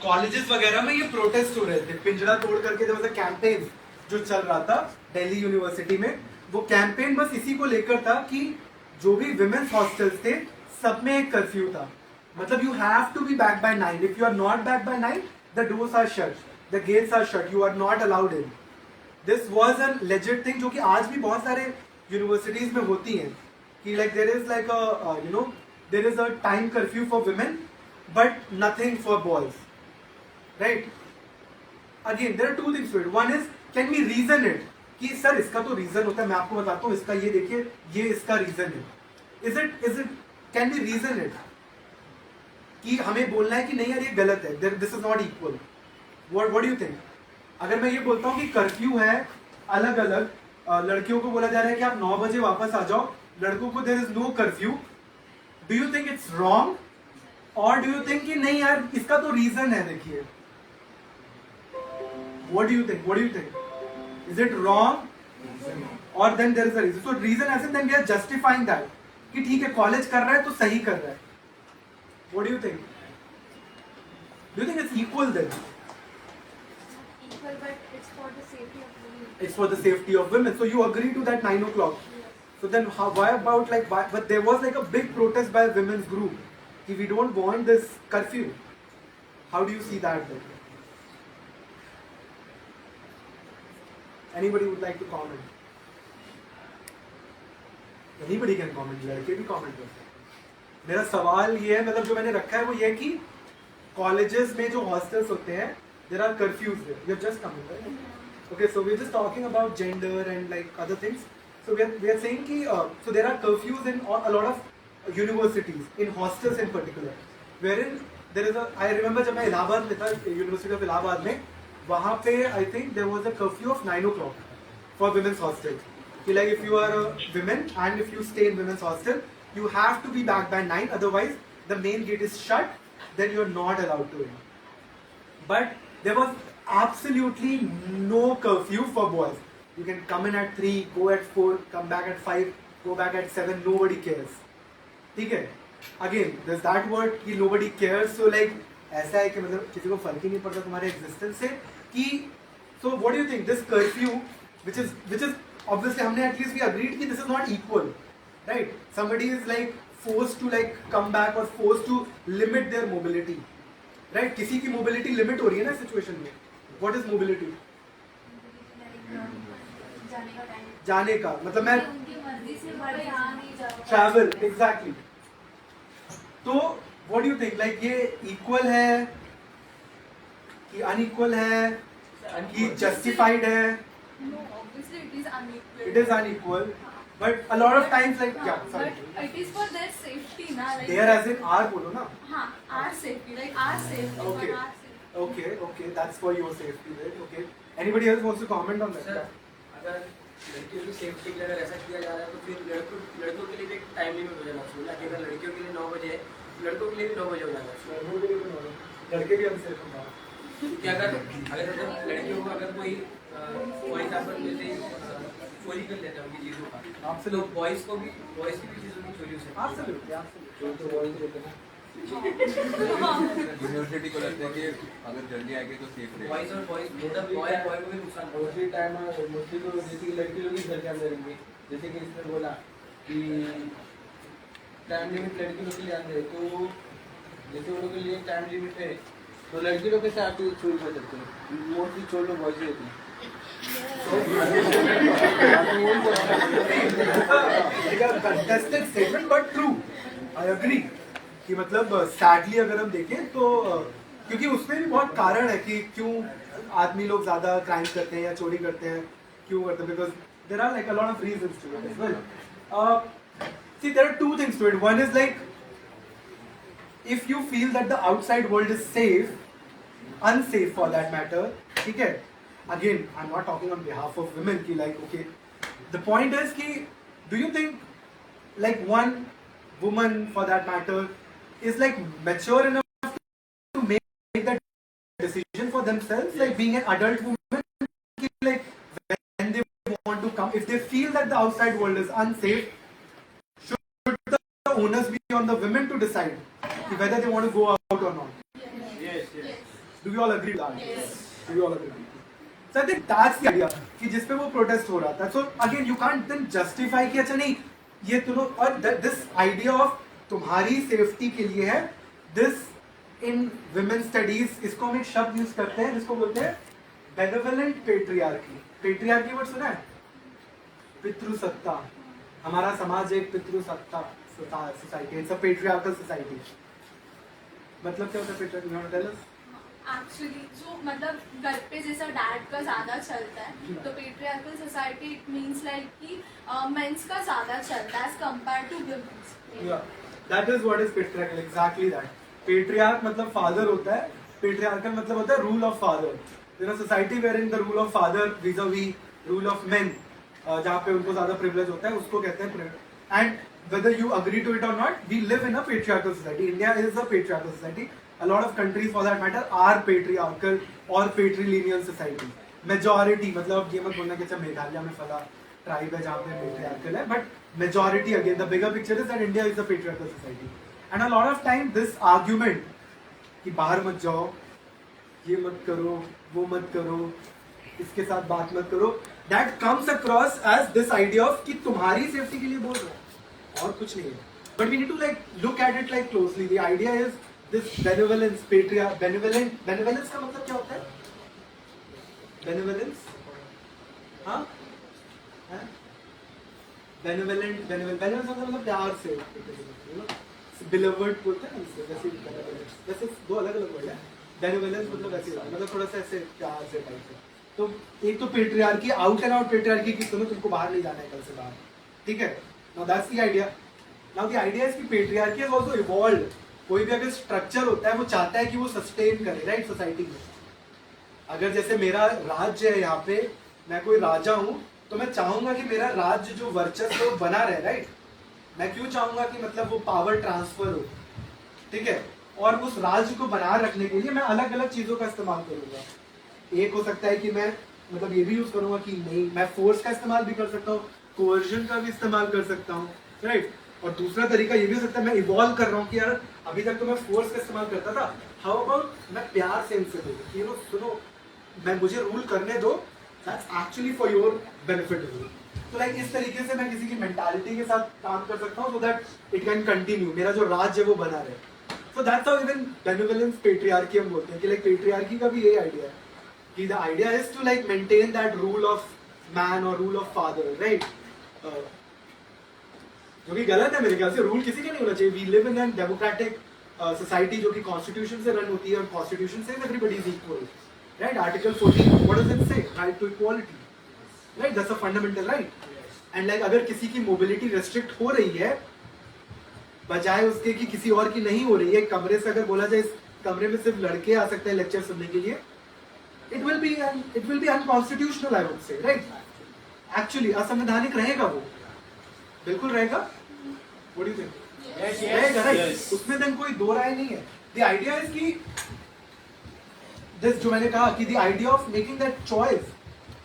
कॉलेजेस वगैरह में ये प्रोटेस्ट हो रहे थे, पिंजरा तोड़ करके. जब कैंपेन जो चल रहा था दिल्ली यूनिवर्सिटी में, वो कैंपेन बस इसी को लेकर था कि जो भी विमेन्स हॉस्टल्स थे सब में एक कर्फ्यू था. मतलब you have to be back by 9. If you are not back by 9, the doors are shut, the gates are shut, you are not allowed in. This was a legit thing जो कि आज भी बहुत सारे universities में होती हैं कि like there is like a you know there is a time curfew for women but nothing for boys, right. Again there are 2 things to it. One is can we reason it कि sir इसका तो reason होता है, मैं आपको बताता हूँ इसका, ये देखिए ये इसका रीजन है. Is it can be reason it कि हमें बोलना है कि नहीं यार ये गलत है, this is not equal. What do you think? अगर मैं ये बोलता हूँ कि कर्फ्यू है अलग अलग, लड़कियों को बोला जा रहा है कि आप 9 बजे वापस आ जाओ, लड़कों को there is no curfew, do you think it's wrong और डू यू थिंक कि नहीं यार इसका तो रीजन है, देखिए. What do you think? Is it wrong? Or then there is a reason. So reason as in then we are justifying that कि ठीक है कॉलेज कर रहा है तो सही कर रहा है. What do you think? Do you think it's equal then? Equal, but It's for the safety of women. It's for the safety of women. So you agree to that 9 o'clock. So then why about like, but there was like a big protest by a women's group. If we don't want this curfew, how do you see that then? Anybody would like to comment? Anybody can comment, लड़के भी comment कर सकते हैं। मेरा सवाल ये है, मतलब जो मैंने रखा है वो ये कि colleges में जो hostels होते हैं, there are curfews there. You have just come in, right? Okay, so we're just talking about gender and like other things. So we are saying कि so there are curfews in a lot of universities, in hostels in particular, wherein there is a, I remember जब मैं इलाहाबाद में था, University of Allahabad में, वहाँ पे I think there was a curfew of 9 o'clock for women's hostels. कि like if you are a woman and if you stay in women's hostel, you have to be back by 9, otherwise the main gate is shut, then you are not allowed to enter. But there was absolutely no curfew for boys. You can come in at 3, go at 4, come back at 5, go back at 7, nobody cares. ठीक है? Again, there's that word कि nobody cares, so like ऐसा है कि मतलब किसी को फर्क ही नहीं पड़ता तुम्हारे existence से कि so what do you think, this curfew which is obviously हमने at least we agreed कि this is not equal, right? Somebody is like forced to like come back or forced to limit their mobility, right? किसी की mobility limit हो रही है ना situation में. What is mobility? जाने का मतलब मैं उनकी मर्जी से बड़े आ नहीं जा पाते। travel exactly. तो what do you think, like ये equal है कि unequal है कि justified है? No, obviously it is unequal. It is unequal, but a lot of times like yeah, sorry. But it is for their safety, na. Like There as in our बोलो ना. हाँ, our safety, like our safety, Okay. for our safety. Okay, that's for your safety, right? Okay. Anybody else wants to comment on that? Sir, अगर लड़कियों की safety के लिए अगर ऐसा किया जा रहा है तो फिर लड़कों के लिए भी एक टाइम लिमिट हो जाना चाहिए ना कि अगर लड़कियों के लिए 9 बजे है लड़कों के लिए भी 9 बजे हो जाना चाहिए। लड़के भी हमसे होगा। कि अगर मतलब लड़कियों को अगर कोई फॉर एग्जाम्पल जैसे चोरी कर लेता है उनकी चीज़ों का, आपसे तो बॉयज़ की भी चीज़ों की चोरी हो सकती है। Absolutely. यूनिवर्सिटी को लगता है कि अगर जल्दी आएगी तो सेफ रहेगा। बॉयज़ और बॉयज़ मतलब बॉय को भी नुकसान पहुंचता है। मोस्टली टाइम मोस्टली तो जैसे कि लड़की लोग ही घर के अंदर रहेंगे, जैसे कि इसने बोला कि टाइम लिमिट लड़की लोग के लिए अंदर है, तो जैसे उन लोग के लिए टाइम लिमिट है तो लड़की लोग के साथ चोरी कर सकते हैं, मोस्टली चोर लोग बॉयज रहते हैं। Contested statement but true. I agree. कि मतलब सैडली अगर हम देखें तो क्योंकि उसमें भी बहुत कारण है कि क्यों आदमी लोग ज्यादा क्राइम करते हैं या चोरी करते हैं, क्यों करते हैं, because there are like a lot of reasons to it as well. See, there are two things to it. One is like if you feel that the outside world is safe, unsafe for that matter, ठीक है? Again, I'm not talking on behalf of women कि like okay, the point is कि do you think like one woman for that matter is like mature enough to make that decision for themselves, like being an adult woman, like when they want to come, if they feel that the outside world is unsafe, should the onus be on the women to decide whether they want to go out or not? Yes. Do we all agree with that? Yes. Do we all agree? So I think that's the idea कि जिस पे वो protest हो रहा था. So again you can't then justify कि अच्छा नहीं ये तुम और this idea of तुम्हारी सेफ्टी के लिए है, this in women studies इसको हम एक शब्द यूज करते हैं जिसको बोलते हैं benevolent patriarchy. Patriarchy वर्ड सुना है? पितृसत्ता. हमारा समाज एक पितृसत्ता society, it's a patriarchal society. मतलब क्या होता है patriarchy? You want to tell us? Actually जो मतलब घर पे जैसा डैड का ज्यादा चलता है तो patriarchal society it means like कि मेंस का ज्यादा चलता है as compare to womens. Yeah, that is what is patriarchal, exactly that. Patriarch मतलब father होता है, patriarchal मतलब होता है rule of father. In a society wherein the rule of father vis-a-vis rule of men, जहाँ पे उनको ज्यादा privilege होता है, उसको कहते हैं. And whether you agree to it or not, we live in a patriarchal society. India is a patriarchal society. A lot of countries for that matter are patriarchal or patrilineal society. Majority मतलब ये मत बोलना कि अच्छा मेघालय में फला tribe है जहाँ पे patriarchal है, but majority again the bigger picture is that India is a patriarchal society. And a lot of time this argument कि बाहर मत जाओ, ये मत करो, वो मत करो, इसके साथ बात मत करो, that comes across as this idea of कि तुम्हारी सेफ्टी के लिए बोल रहा है और कुछ नहीं है. But we need to like look at it like closely. The idea is this benevolence, benevolence का मतलब क्या होता है? बेनेवोलेंस, हाँ, बेनेवोलेंट, बेनेवोलेंस मतलब प्यार से, बिलवर्ड बोलते हैं ना, वैसे दो अलग अलग वर्ड है. बेनेवोलेंस मतलब वैसे मतलब थोड़ा सा ऐसे प्यार से टाइप से. तो एक तो patriarchy, out and out patriarchy की सुनो, तुमको बाहर नहीं जाना है कल से बाहर, ठीक है. Now that's the idea. Now the idea is कि पेट्रियार्की हैज आल्सो इवॉल्व्ड. कोई भी अगर स्ट्रक्चर होता है वो चाहता है कि वो सस्टेन करे, राइट, सोसाइटी में. अगर जैसे मेरा राज्य है, यहाँ पे मैं कोई राजा हूँ, तो मैं चाहूंगा कि मेरा राज्य जो वर्चस्व वो बना रहे, राइट. मैं क्यों चाहूंगा कि मतलब वो पावर ट्रांसफर हो, ठीक है. और उस राज्य को बनाए रखने के लिए मैं अलग अलग चीजों का इस्तेमाल करूंगा. एक हो सकता है कि मैं मतलब ये भी यूज करूंगा कि नहीं, मैं फोर्स का इस्तेमाल भी कर सकता हूँ, कोवर्जन का भी इस्तेमाल कर सकता हूँ, राइट. और दूसरा तरीका ये भी हो सकता है मैं इवॉल्व कर रहा हूँ कि यार अभी तक तो मैं फोर्स का इस्तेमाल करता था, हाउ अबाउट मैं प्यार से इनसे दूँ कि सुनो, मैं मुझे रूल करने दो, that's actually for your benefit. तो लाइक इस तरीके से मैं किसी की मेंटालिटी के साथ काम कर सकता हूँ so that it can continue, मेरा जो राज्य है वो बना रहे. So that's how even benevolence patriarchy हम बोलते हैं कि लाइक पेट्रियार्की का भी यही आइडिया है कि the idea is to like maintain that rule of man और रूल ऑफ फादर, राइट. जो कि गलत है मेरे ख्याल से. रूल किसी का नहीं होना चाहिए. We live in an democratic society जो कि कॉन्स्टिट्यूशन से रन होती है और कॉन्स्टिट्यूशन से everybody is equal, right. Article 14 what does it say? Right to equality, right. That's a fundamental right. And like अगर किसी की मोबिलिटी रेस्ट्रिक्ट हो रही है बजाय उसके कि किसी और की नहीं हो रही है, कमरे से अगर बोला जाए इस कमरे में सिर्फ लड़के आ सकते हैं लेक्चर सुनने के लिए, it will be unconstitutional, I would say, right. Actually असंवैधानिक रहेगा वो, बिल्कुल रहेगा. What do you think? रहेगा, राइट. उसमें देन कोई दो राय नहीं है. द आइडिया इज कि दिस जो मैंने कहा कि the idea of making that choice,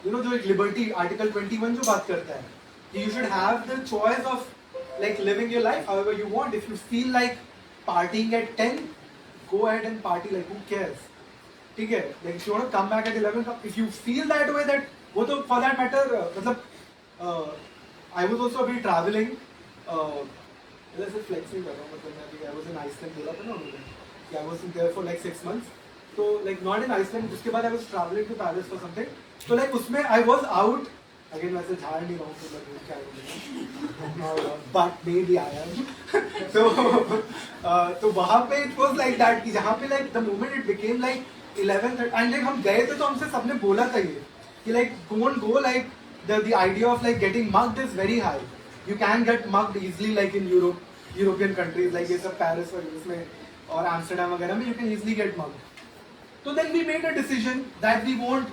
you know, जो एक लिबर्टी आर्टिकल 21 जो बात करता है कि you should have the choice of like living your life however you want. If you feel like partying at 10, go ahead and party, like who cares, ठीक है. Like if you want to come back at 11, if you feel that way, that वो तो for that matter मतलब I was also अभी traveling, जैसे flexing कर रहा हूँ, मतलब मैं अभी I was in Iceland, बोला था ना उन्होंने कि I was there for like 6 months, तो like not in Iceland, उसके बाद I was traveling to Paris for something, तो like उसमें I was out. अगेन वैसे झाड़ नहीं रहा हूँ तो मैं क्या बोलूँ, but maybe I am. तो वहाँ पे इट वाज लाइक दैट कि जहाँ पे like the moment it became like 11:30 and like हम गए थे तो हमसे सबने बोला था ये कि like don't go, like the idea of like getting mugged is very high. You can get mugged easily like in European countries like ये सब पेरिस और इसमें और एम्स्टर्डम वगैरह में you can easily get mugged. तो then we made a decision that we won't,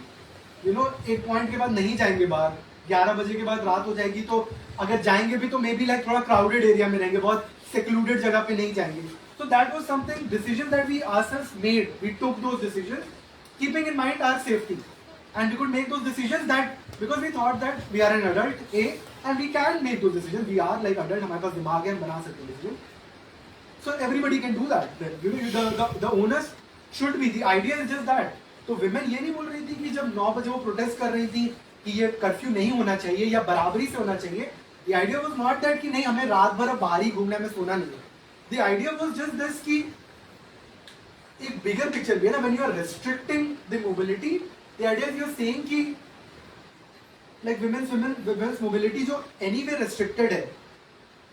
you know, एक point के बाद नहीं जाएंगे बाहर. 11 बजे के बाद रात हो जाएगी तो अगर जाएंगे भी तो मे बी लाइक थोड़ा क्राउडेड एरिया में रहेंगे, बहुत सेक्लूडेड जगह पे नहीं जाएंगे. So that was something decision that we ourselves made. We took those decisions keeping in mind our safety and we could make those decisions that because we thought that we are an adult and we can make those decisions. We are like adult, हमारे पास दिमाग है, हम बना सकते हैं decision. So everybody can do that. You know the owners should be. The idea is just that. तो women ये नहीं बोल रही थी कि जब 9 बजे वो प्रोटेस्ट कर रही थी कि ये कर्फ्यू नहीं होना चाहिए या बराबरी से होना चाहिए. The idea was not that कि नहीं हमें रात भर अब बाहर ही घूमने में सोना नहीं है. The idea was just this कि एक बिगर पिक्चर भी है ना. When you are restricting the mobility, the idea is you are saying कि लाइक विमेन्स मोबिलिटी जो एनीवे रेस्ट्रिक्टेड है,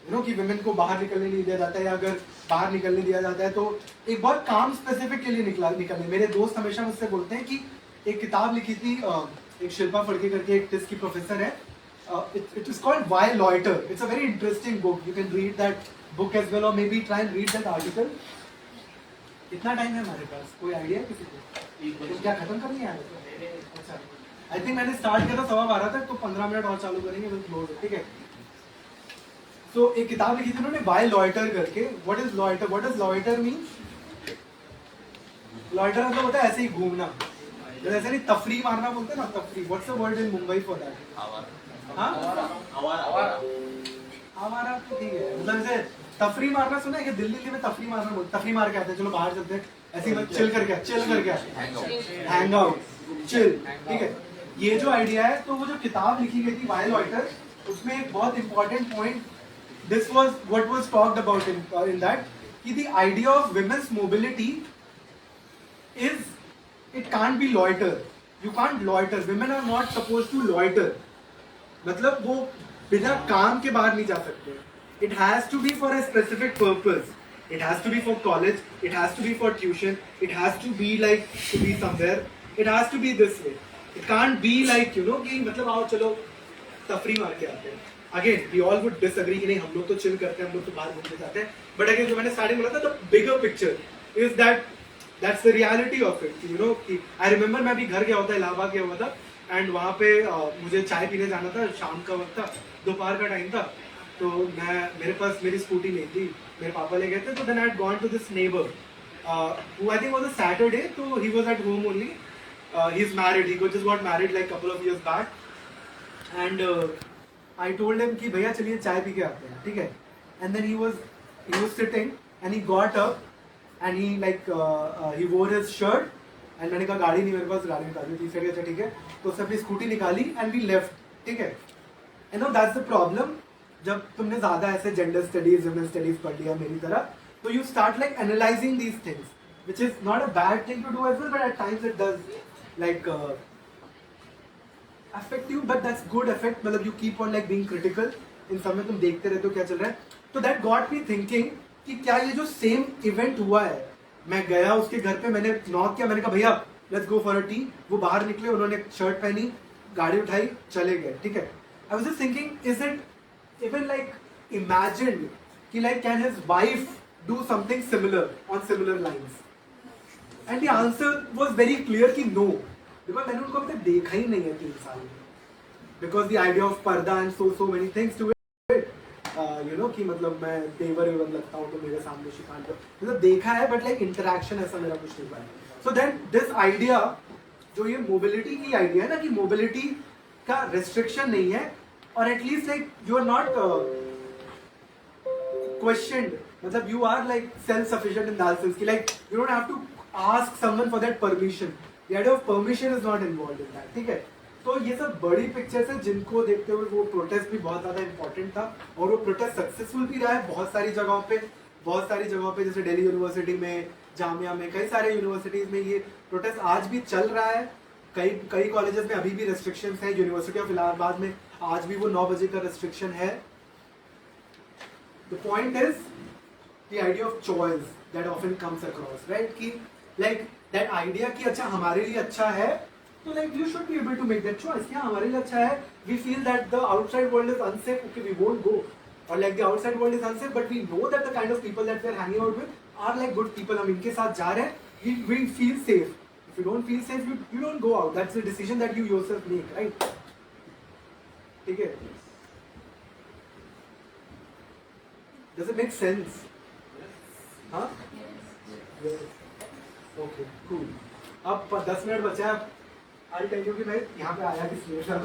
यू नो, कि विमेन को बाहर निकलने नहीं दिया जाता है या अगर बाहर निकलने दिया जाता है तो एक बहुत काम स्पेसिफिक के लिए निकलने. मेरे दोस्त हमेशा मुझसे बोलते हैं कि एक किताब लिखी थी एक शिल्पा फड़के करके एक टिस की प्रोफेसर है, it is called why loiter. It's a very interesting book. You can read that book as well और maybe try and read that article. कितना टाइम है हमारे पास, कोई आइडिया है किसी को? तो क्या खत्म करनी है? अच्छा, आई थिंक मैंने स्टार्ट किया था 12:15 तक, तो 15 मिनट और चालू करेंगे फिर क्लोज है, ठीक है. तो एक किताब लिखी थी उन्होंने व्हाई लॉइटर करके. What is loiter? What does loiter mean? Loiter मतलब होता है ऐसे ही घूमना, जैसे नहीं तफरी मारना बोलते हैं ना, तफरी. What's the word in Mumbai for that? आवारा. तो ठीक है, मतलब जैसे तफरी मारना सुना है कि दिल्ली में तफरी मारना बोलते, तफरी मार के आते हैं, चलो बाहर चलते हैं, ऐसे ही चिल करके हैंग आउट, चिल, ठीक है. ये जो आइडिया है, तो वो जो किताब लिखी गई थी वाई लॉइटर, उसमें एक बहुत important point, this was what was talked about in that, कि the idea of women's mobility is, it can't be loiter, you can't loiter, women are not suppose to loiter, मतलब वो बिना काम के बाहर नहीं जा सकते. It has to be for a specific purpose, it has to be for college, it has to be for tuition, it has to be like to be somewhere, it has to be this way, it can't be like you know कि मतलब आओ चलो तफरी मार के आते हैं. Again we all would disagree कि नहीं हम लोग तो chill करते हैं, हम लोग तो बाहर घूमने जाते हैं, but again जो मैंने स्टार्टिंग में बोला था, the bigger picture is that that's the reality of it, you know कि I remember मैं अभी घर गया होता, इलाहाबाद गया हुआ था, एंड वहाँ पे मुझे चाय पीने जाना था, शाम का वक्त था, दोपहर का टाइम था, तो मैं, मेरे पास मेरी स्कूटी नहीं थी, मेरे पापा ले गए थे, तो then I had gone to this neighbour who I think was a Saturday, so he was at home only. He's married, he just got married like couple of years back, and I told him कि भैया चलिए चाय P के आते हैं, ठीक है. And then he was sitting and he got up and he like he wore his shirt, and मैंने कहा गाड़ी नहीं मेरे पास, गाड़ी निकाली, तीसरे के, अच्छा ठीक है, तो उसने अपनी स्कूटी निकाली and we left, ठीक है. You know that's the problem, जब तुमने ज्यादा ऐसे जेंडर स्टडीज, वुमेन स्टडीज पढ़ लिया मेरी तरह, तो you start like analysing these things, which is not a bad thing to do as well, but at times it does like affect you, but that's good affect, मतलब you keep on like being critical, इन सब में तुम देखते रहते हो क्या चल रहा है. तो दैट गॉट मी थिंकिंग कि क्या ये जो सेम इवेंट हुआ है, मैं गया उसके घर पे, मैंने नॉक किया, मैंने कहा भैया let's go for a T, वो बाहर निकले, उन्होंने शर्ट पहनी, गाड़ी उठाई, चले गए, ठीक है. I was just thinking, is it even like imagined कि like can his wife do something similar on similar lines, and the answer was very clear कि no, because मैंने उनको अभी तक देखा ही नहीं है 3 साल में, because the idea of पर्दा and so many things to it, you know कि मतलब मैं देवर लगता हूँ तो मेरे सामने शिकायत कर, मतलब देखा है, but like interaction ऐसा मेरा कुछ नहीं पाया. So then this idea, जो ये mobility की idea है ना, कि mobility का restriction नहीं है, और at least like you are not questioned, मतलब you are like self sufficient in that sense कि like you don't have to ask someone for that permission, the idea of permission is not involved in that, ठीक है. तो ये सब बड़ी pictures है जिनको देखते हुए वो प्रोटेस्ट भी बहुत ज्यादा इंपॉर्टेंट था, और वो प्रोटेस्ट सक्सेसफुल भी रहा है बहुत सारी जगहों पे, जैसे दिल्ली यूनिवर्सिटी में, जामिया में, कई सारे यूनिवर्सिटीज में ये प्रोटेस्ट आज भी चल रहा है. कई कॉलेजेस में अभी भी रेस्ट्रिक्शंस है, यूनिवर्सिटी ऑफ इलाहाबाद में आज भी वो 9 बजे का रेस्ट्रिक्शन है. The point is the idea of choice that often comes across, right, कि लाइक दैट आइडिया कि अच्छा हमारे लिए अच्छा है, तो like you should be able to make that choice, क्या हमारे लिए अच्छा है. We feel that the outside world is unsafe, okay we won't go, और like the outside world is unsafe, but we know that the kind of people that we are hanging out with are like good people, हम इनके साथ जा रहे हैं, we feel safe. If you don't feel safe, you don't go out. That's the decision that you yourself make, right? ठीक है? Does it make sense? हाँ? Okay, cool. अब 10 मिनट बचा है. I'll tell you कि मैं यहाँ पे आया किस लिए था.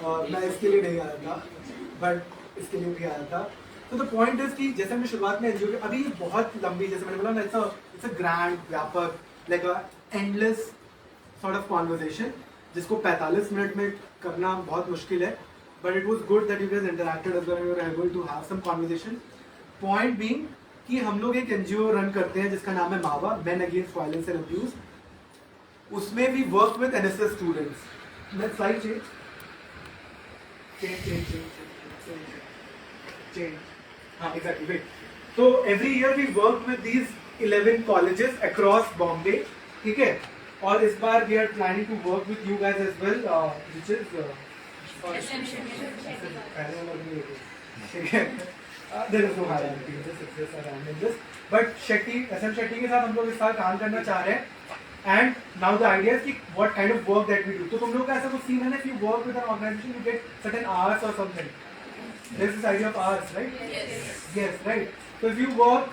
और मैं इसके लिए नहीं आया था, but इसके लिए भी आया था. तो द पॉइंट इज कि जैसे हमने शुरुआत में एनजीओ, अभी बहुत लंबी, जैसे मैंने बोला ना, इट्स अ ग्रैंड, व्यापक, like a endless sort of conversation, जिसको 45 मिनट में करना बहुत मुश्किल है, but it was good that you guys interacted as well and you were able to have some conversation. Point being कि हम लोग एक NGO रन करते हैं जिसका नाम है मावा, Men Against Violence and Abuse. उसमें we work with NSS students. Next slide, change. हाँ, exactly, wait. So every year we work with these 11 colleges across Bombay, ठीक है, और इस बार we are planning to work with you guys as well, which is there is no hierarchy, just success around in this, but SM Shetty के साथ हम लोग इस साल काम करना चाह रहे हैं, and now the idea is कि what kind of work that we do. तो तुम लोग का ऐसा कुछ सीन है ना, if you work with an organization you get certain hours or something. There's this idea of hours, right? Yes, right. So if you work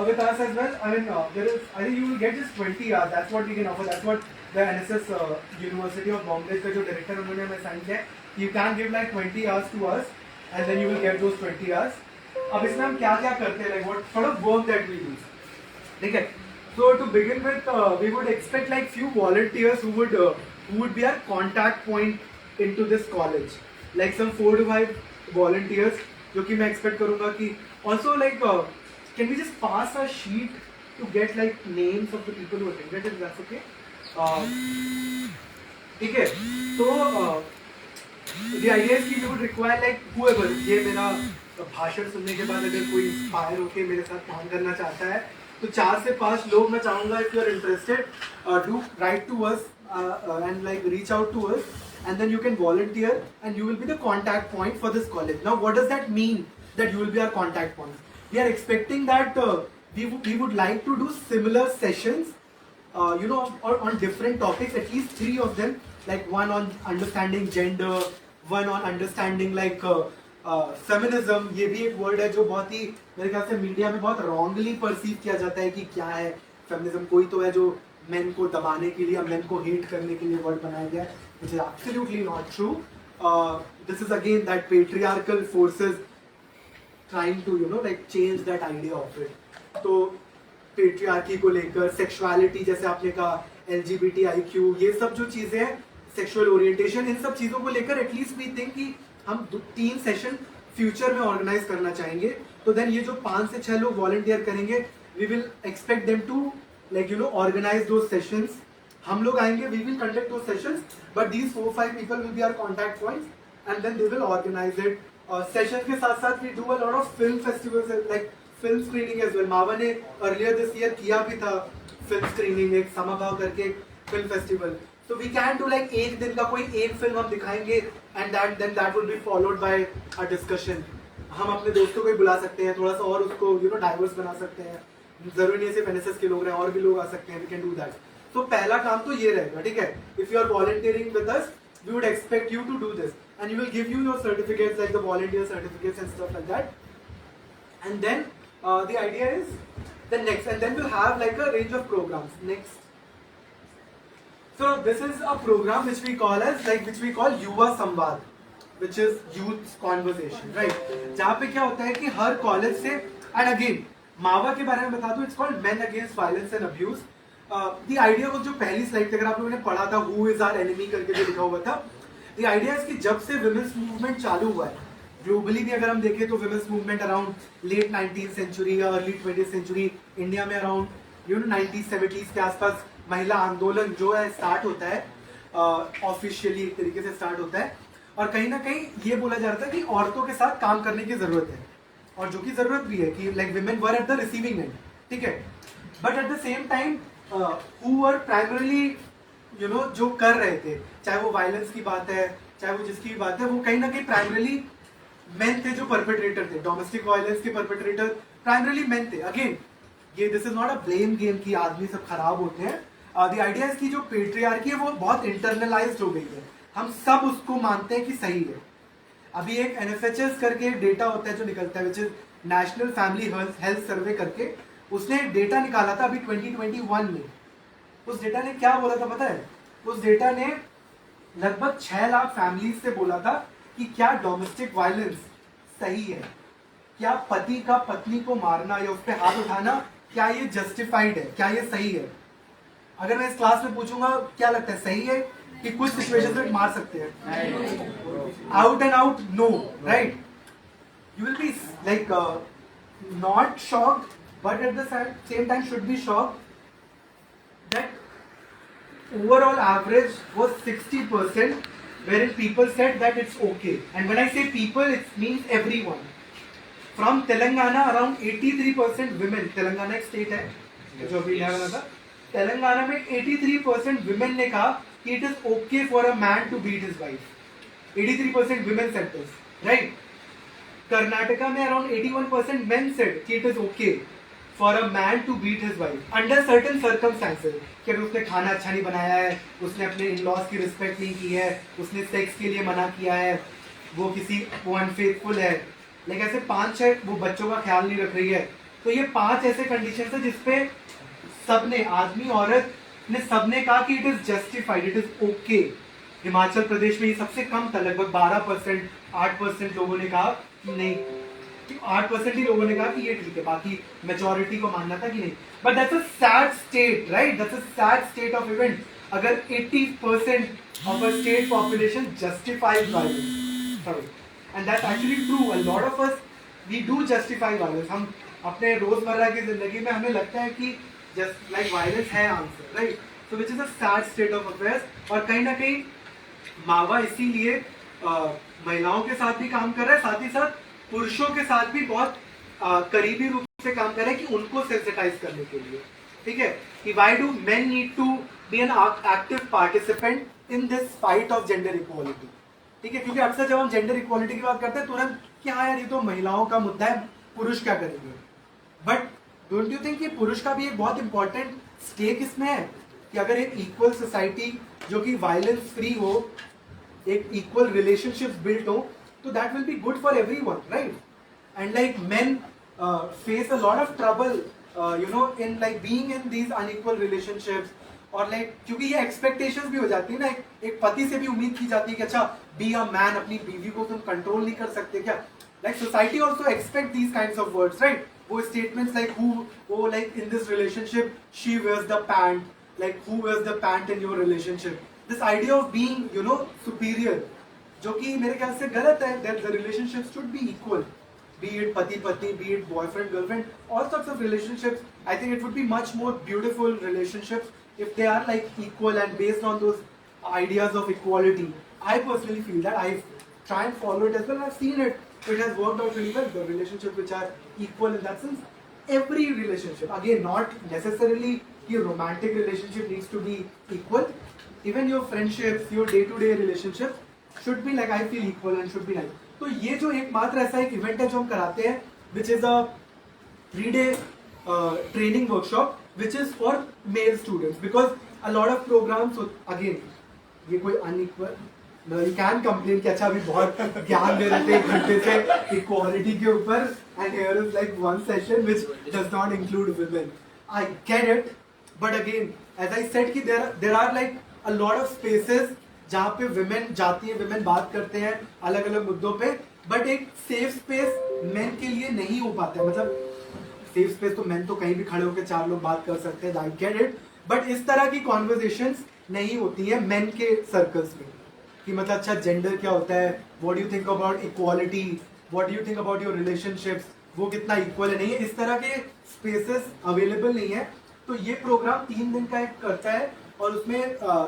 with us as well, I mean, I think you will get just 20 hours. That's what we can offer. That's what the NSS University of Bombay का जो director उन्होंने हमें sign किया. You can give like 20 hours to us, and then you will get those 20 hours. अब इसमें हम क्या करते हैं, like what sort of work that we do, ठीक है. So to begin with, we would expect like few volunteers who would who would be our contact point into this college, like some 4 to 5 volunteers जो कि मैं expect करूँगा कि also like can we just pass a sheet to get like names of the people who attended, if that's okay? ठीक है, तो the idea is कि we would require like whoever, ये मेरा भाषण सुनने के बाद अगर कोई इंस्पायर होके मेरे साथ काम करना चाहता है तो 4 से 5 लोग मैं चाहूँगा, if you are interested, do write to us and like reach out to us, and then you can volunteer and you will be the contact point for this college. Now what does that mean that you will be our contact point? We are expecting that we would like to do similar sessions, you know, on different topics, at least 3 of them, like one on understanding gender, one on understanding like feminism. ये भी एक word है जो बहुत ही मेरे ख्याल से media में बहुत रॉन्गली परसीव किया जाता है कि क्या है फेमिनिज्म. कोई तो है जो मेन को दबाने के लिए या मेन को हेट करने के लिए वर्ड बनाया गया है, which is absolutely not true. This is again that patriarchal forces trying to, you know, like change that idea of it. तो पेट्रियार्की को लेकर, सेक्सुअलिटी जैसे आपने कहा, LGBTIQ, ये सब जो चीजें हैं, सेक्सुअल ओरिएंटेशन, इन सब चीजों को लेकर एटलीस्ट वी थिंक कि हम 3 सेशन फ्यूचर में ऑर्गेनाइज करना चाहेंगे. तो देन ये जो 5 से 6 लोग वॉलंटियर करेंगे, we will expect them to like you know organize दो सेशंस. हम लोग आएंगे, वी विल कंडक्ट दो sessions, but these 4-5 people will be our contact points and then they will organize it. Session के साथ साथ we do a lot of film festivals like film screening as well. MAVA ने earlier this year किया भी था film screening, एक समभाव करके film festival. So we can do like एक दिन का कोई एक फिल्म हम दिखाएंगे and then that will be followed by a discussion. हम अपने दोस्तों को भी बुला सकते हैं, थोड़ा सा और उसको you know डाइवर्स बना सकते हैं. जरूरी नहीं सिर्फ NSS के लोग रहे, और भी लोग आ सकते हैं. We can do that. So पहला काम तो ये रहेगा, ठीक है. If you are volunteering with us, we would expect you to do this and we will give you your certificates like the volunteer certificates and stuff like that. And then the idea is the next, and then we'll have like a range of programs. Next. So this is a program which we call युवा संवाद, which is youth conversation, right? जहाँ पे क्या होता है कि हर college से, and again मावा के बारे में बता दूं, it's called Men Against Violence and Abuse. The idea was जो पहली स्लाइड अगर आप लोगों ने पढ़ा था, who is our enemy करके जो लिखा हुआ था, the idea is कि जब से women's movement चालू हुआ है ग्लोबली भी अगर हम देखें तो women's movement around late 19th century या early 20th century, इंडिया में around you know 1970s के आसपास महिला आंदोलन जो है स्टार्ट होता है, ऑफिशियली एक तरीके से स्टार्ट होता है. और कहीं ना कहीं ये बोला जा रहा था कि औरतों के साथ काम करने की जरूरत है, और जो कि जरूरत भी है कि like women were at the receiving end, ठीक है. But at the same time who were primarily you know जो कर रहे थे, चाहे वो वायलेंस की बात है, चाहे वो जिसकी भी बात है, वो कहीं ना कहीं प्राइमरीली मेन थे जो परपेट्रेटर थे. डोमेस्टिक वायलेंस के परपेट्रेटर प्राइमरीली मेन थे. अगेन ये this is not a blame game कि आदमी सब खराब होते हैं. द आइडिया है कि जो पेट्रियार्की है वो बहुत इंटरनलाइज्ड हो गई है, हम सब उसको मानते हैं कि सही है. अभी एक NFHS करके एक डेटा होता है जो निकलता है, which is national family health survey करके, उसने एक डेटा निकाला था अभी 2021 में. उस डेटा ने क्या बोला था पता है? उस डेटा ने लगभग 6 लाख फैमिलीज से बोला था कि क्या डोमेस्टिक वायलेंस सही है, क्या पति का पत्नी को मारना या उस पर हाथ उठाना, क्या ये जस्टिफाइड है, क्या ये सही है. अगर मैं इस क्लास में पूछूंगा क्या लगता है सही है कि कुछ सिचुएशन में मार सकते हैं, out and out no, right? You will be like not shocked but at the same time should be shocked that overall average was 60%, wherein people said that it's okay. And when I say people, it means everyone. From Telangana, around 83% women, Telangana एक state है जो अभी यहाँ बना था, तेलंगाना में 83% women ने कहा कि it is okay for a man to beat his wife. 83% women said this, right? Karnataka में around 81% men said कि it is okay for a man to beat his wife under certain circumstances. कि अगर उसने खाना अच्छा नहीं बनाया है, उसने अपने इन-लॉज की रिस्पेक्ट नहीं की है, उसने सेक्स के लिए मना किया है, वो किसी वो अनफेथफुल है, लेकिन ऐसे 5-6 वो बच्चों का ख्याल नहीं रख रही है. तो ये 5 ऐसे कंडीशन है जिसपे सबने, आदमी औरत ने सबने कहा कि it is justified, it is okay. Himachal Pradesh में ये सबसे कम था, लगभग 12%, 8% लोगों ने कहा कि नहीं, 8% ही लोगों ने कहा कि ये ठीक है, बाकी मेजॉरिटी को मानना था कि नहीं. But that's a sad state, right? That's a sad state of event. अगर 80% of a state population justifies violence, sorry, and that's actually true. A lot of us we do justify violence. हम अपने रोजमर्रा की जिंदगी में हमें लगता है कि just like violence है answer, right? So which is a sad state of affairs. और कहीं ना कहीं मावा इसीलिए महिलाओं के साथ भी काम कर रहा है, साथ ही साथ पुरुषों के साथ भी बहुत करीबी रूप से काम कर रहा है कि उनको सेंसिटाइज करने के लिए, ठीक है, कि why do men need to be an active participant in this fight of gender equality, ठीक है, क्योंकि अक्सर जब हम जेंडर इक्वालिटी की बात करते हैं तुरंत कि हाँ यार ये तो महिलाओं का मुद्दा है, पुरुष क्या करेंगे, बट डोंट यू थिंक कि पुरुष का भी एक बहुत इंपॉर्टेंट स्टेक इसमें है कि अगर एक इक्वल सोसाइटी जो कि वायलेंस फ्री हो, एक इक्वल रिलेशनशिप्स बिल्ट हो, तो that will be good for everyone, right? And like main face a lot of trouble you know in like being in these unequal relationships, और like क्योंकि ये expectations भी हो जाती है ना, एक पति से भी उम्मीद की जाती है कि अच्छा बी अ मैन, अपनी बीवी को तुम कंट्रोल नहीं कर सकते क्या? Like society also expect these kinds of words, right? वो statements like who like in this relationship she wears the pant, like who wears the pant in your relationship, this idea of being you know superior, जो कि मेरे ख्याल से गलत है. that the relationships should be equal, be it pati patni, be it boyfriend girlfriend, all sorts of relationships. I think it would be much more beautiful relationships if they are like equal and based on those ideas of equality. I personally feel that. I try and follow it as well. I've seen it, so it has worked out really well. The relationships which are equal in that sense, every relationship, again not necessarily your romantic relationship needs to be equal, even your friendships, your day-to-day relationships should be like I feel equal and should be like. तो ये जो एकमात्र ऐसा एक event है जो हम कराते हैं, which is a 3-day training workshop, which is for male students, because a lot of programs, again ये कोई unequal, you can complain कि अच्छा अभी बहुत ज्ञान दे रहे थे 1 घंटे से इक्वालिटी के ऊपर, and here is like one session which does not include women. I get it. But again, as I said कि there are like a lot of spaces जहाँ पे women जाती हैं, women बात करते हैं अलग अलग मुद्दों पे, but एक safe space men के लिए नहीं हो पाता है. मतलब safe space तो men तो कहीं भी खड़े होकर 4 लोग बात कर सकते हैं, I get it, but इस तरह की conversations नहीं होती हैं men के circles में कि मतलब अच्छा gender क्या होता है, what do you think about equality, what do you think about your relationships, वो कितना equal है, नहीं है, इस तरह के spaces available नहीं है. तो ये प्रोग्राम 3 दिन का एक करता है और उसमें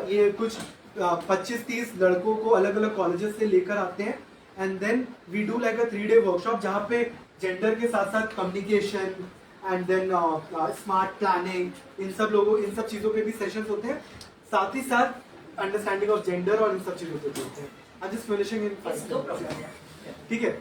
ये कुछ 25-30 लड़कों को अलग अलग कॉलेजेस से लेकर आते हैं, and then we do like a 3-day workshop जहाँ पे जेंडर के साथ साथ communication and then smart planning, इन सब चीज़ों पे भी सेशंस होते हैं, साथ ही साथ अंडरस्टैंडिंग ऑफ जेंडर और इन सब चीज़ों पे भी होते हैं. आई एम जस्ट फिनिशिंग इन 5. ठीक है,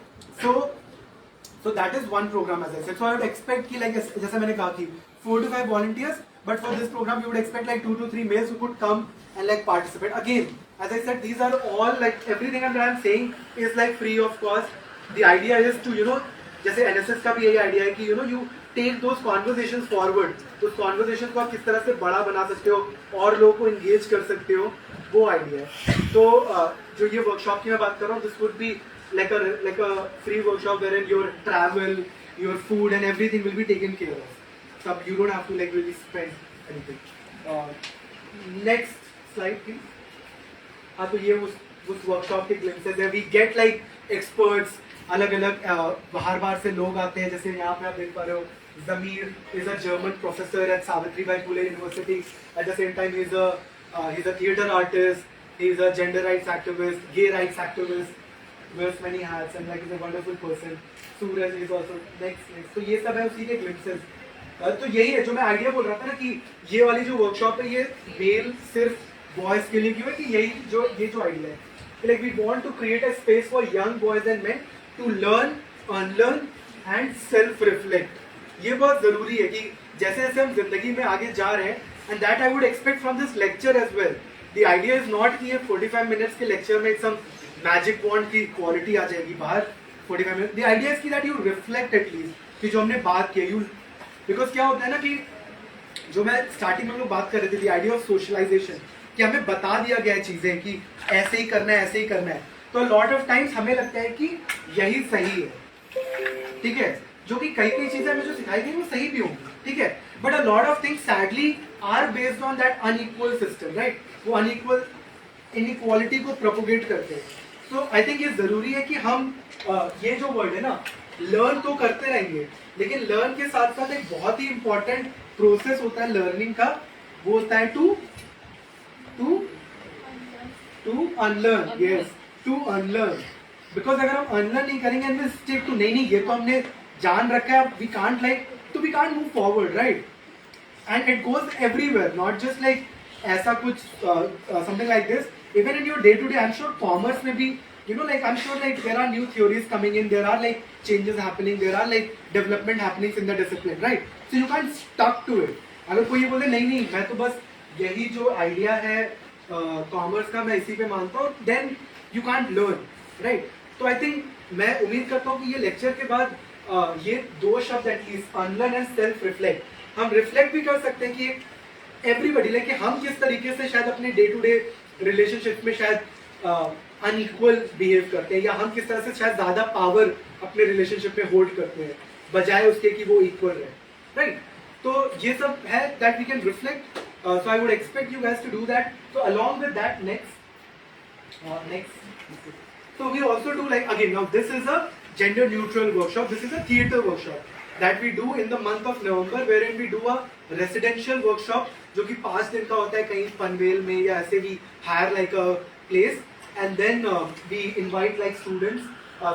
so that is one program as I said. So I would expect कि like जैसे मैंने कहा कि 4 to 5 volunteers, but for this program you would expect like 2 to 3 males who could come and like participate. Again, as I said, these are all like everything that I'm saying is like free of cost. The idea is to you know, जैसे NSS का भी यही idea है कि you know you take those conversations forward. उस conversations को आप किस तरह से बड़ा बना सकते हो और लोगों को engage कर सकते हो, वो idea है. तो जो ये workshop की मैं बात कर रहा हूँ, this would be like a free workshop wherein your travel, your food and everything will be taken care of. So you don't have to like really spend anything. Next slide please. हाँ, तो ये उस workshop के glimpses है. We get like experts, अलग अलग बाहर से लोग आते हैं, जैसे यहाँ पे आप देख पा रहे हो, Zamir is a German professor at Savitribai Phule University. At the same time, he's a theater artist, he's a gender rights activist, gay rights activist, wears many hats and like is a wonderful person. Suraj is also next. तो ये सब है उसी के glimpses. तो यही है जो मैं आइडिया बोल रहा था ना कि ये वाली जो वर्कशॉप है ये मेल सिर्फ बॉयज के लिए क्यों है, कि ये जो आइडिया है, like we want to create a space for young boys and men to learn, unlearn and self reflect. ये बहुत जरूरी है कि जैसे जैसे हम जिंदगी में आगे जा रहे हैं, and that I would expect from this lecture as well. The idea is not कि ये 45 minutes के lecture में some magic wand की quality आ जाएगी बाहर 45 minutes. The idea is कि that you reflect at least कि जो हमने बात की है, because क्या होता है ना कि जो मैं स्टार्टिंग में हम लोग बात कर रहे थे, the idea of socialization, कि हमें बता दिया गया है चीजें कि ऐसे ही करना है, ऐसे ही करना है, तो लॉट ऑफ टाइम्स हमें लगता है कि यही सही है, ठीक है, जो कि कई चीजें हमें जो सिखाई गई वो सही भी होंगी, ठीक है, but a lot of things sadly are based on that unequal system, right? वो अनइक्वल इनइक्वालिटी को प्रोपोगेट करते हैं. तो आई थिंक ये जरूरी है कि हम ये जो वर्ड है ना, लर्न तो करते रहेंगे, लेकिन लर्न के साथ साथ एक बहुत ही इंपॉर्टेंट प्रोसेस होता है लर्निंग का, वो होता है to unlearn. Yes, to unlearn. Because अगर हम अनलर्न नहीं करेंगे एंड स्टिक टू नहीं ये तो हमने जान रखा है, वी कांट लाइक, तो we can't move forward, right? And it goes everywhere, not just like ऐसा कुछ something like this. Even in your day to day, I am sure commerce में भी, you know, like I'm sure like there are new theories coming in, there are like changes happening, there are like development happening in the discipline, right? So you can't stuck to it. अगर कोई ये बोले नहीं मैं तो बस यही जो आइडिया है कॉमर्स का मैं इसी पे मानता हूँ, then you can't learn, right? तो I think मैं उम्मीद करता हूँ कि ये लेक्चर के बाद ये दो शब्द at least, unlearn and self reflect, हम रिफ्लेक्ट भी कर सकते हैं कि एवरीबडी लाइक कि हम किस तरीके से शायद अपने डे टू डे रिलेशनशिप में शायद अनइक्वल बिहेव करते हैं, या हम किस तरह से शायद ज्यादा पावर अपने रिलेशनशिप में होल्ड करते हैं बजाय उसके कि वो इक्वल रहे, राइट? तो ये सब है that we can reflect. So I would expect you guys to do that. So along with that next so we also do like, again, now this is a gender neutral workshop, this is a theater workshop that we do in the month of November, wherein we do a residential workshop जो कि 5 दिन का होता है कहीं पनवेल में या ऐसे भी hire like a place, and then we invite like students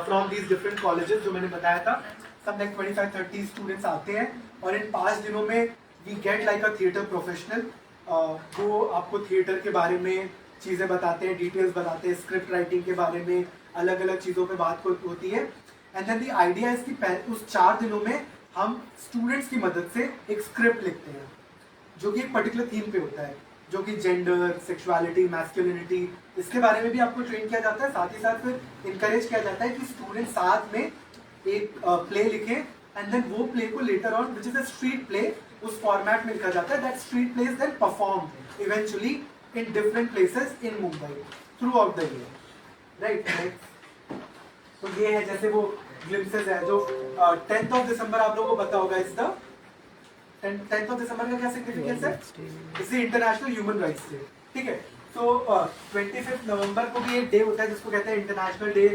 from these different colleges जो मैंने बताया था, some like 25-30 students आते हैं और इन 5 दिनों में we get like a theater professional, वो आपको थिएटर के बारे में चीज़ें बताते हैं, डिटेल्स बताते हैं, स्क्रिप्ट राइटिंग के बारे में अलग अलग चीज़ों पे बात होती है. एंड देन द आइडिया है कि उस 4 दिनों में हम स्टूडेंट्स की मदद से एक स्क्रिप्ट लिखते हैं जो कि एक पर्टिकुलर थीम पे होता है, जो कि जेंडर, सेक्सुअलिटी, मैस्कुलिनिटी, इसके बारे में भी आपको ट्रेन किया जाता है. साथ ही साथ फिर इनकरेज किया जाता है कि स्टूडेंट साथ में एक प्ले लिखे, एंड देन वो प्ले को later on, which is a street play, उस फॉर्मेट में लिखा जाता है. That street play is then perform eventually in different places in Mumbai throughout the year, right? तो ये है जैसे वो glimpses है जो 10th of December आप लोगों को पता होगा, इस द 10th of December का क्या significance है? इस इंटरनेशनल ह्यूमन राइट्स डे, ठीक है? तो 25th नवंबर को भी एक डे होता है जिसको कहते हैं international day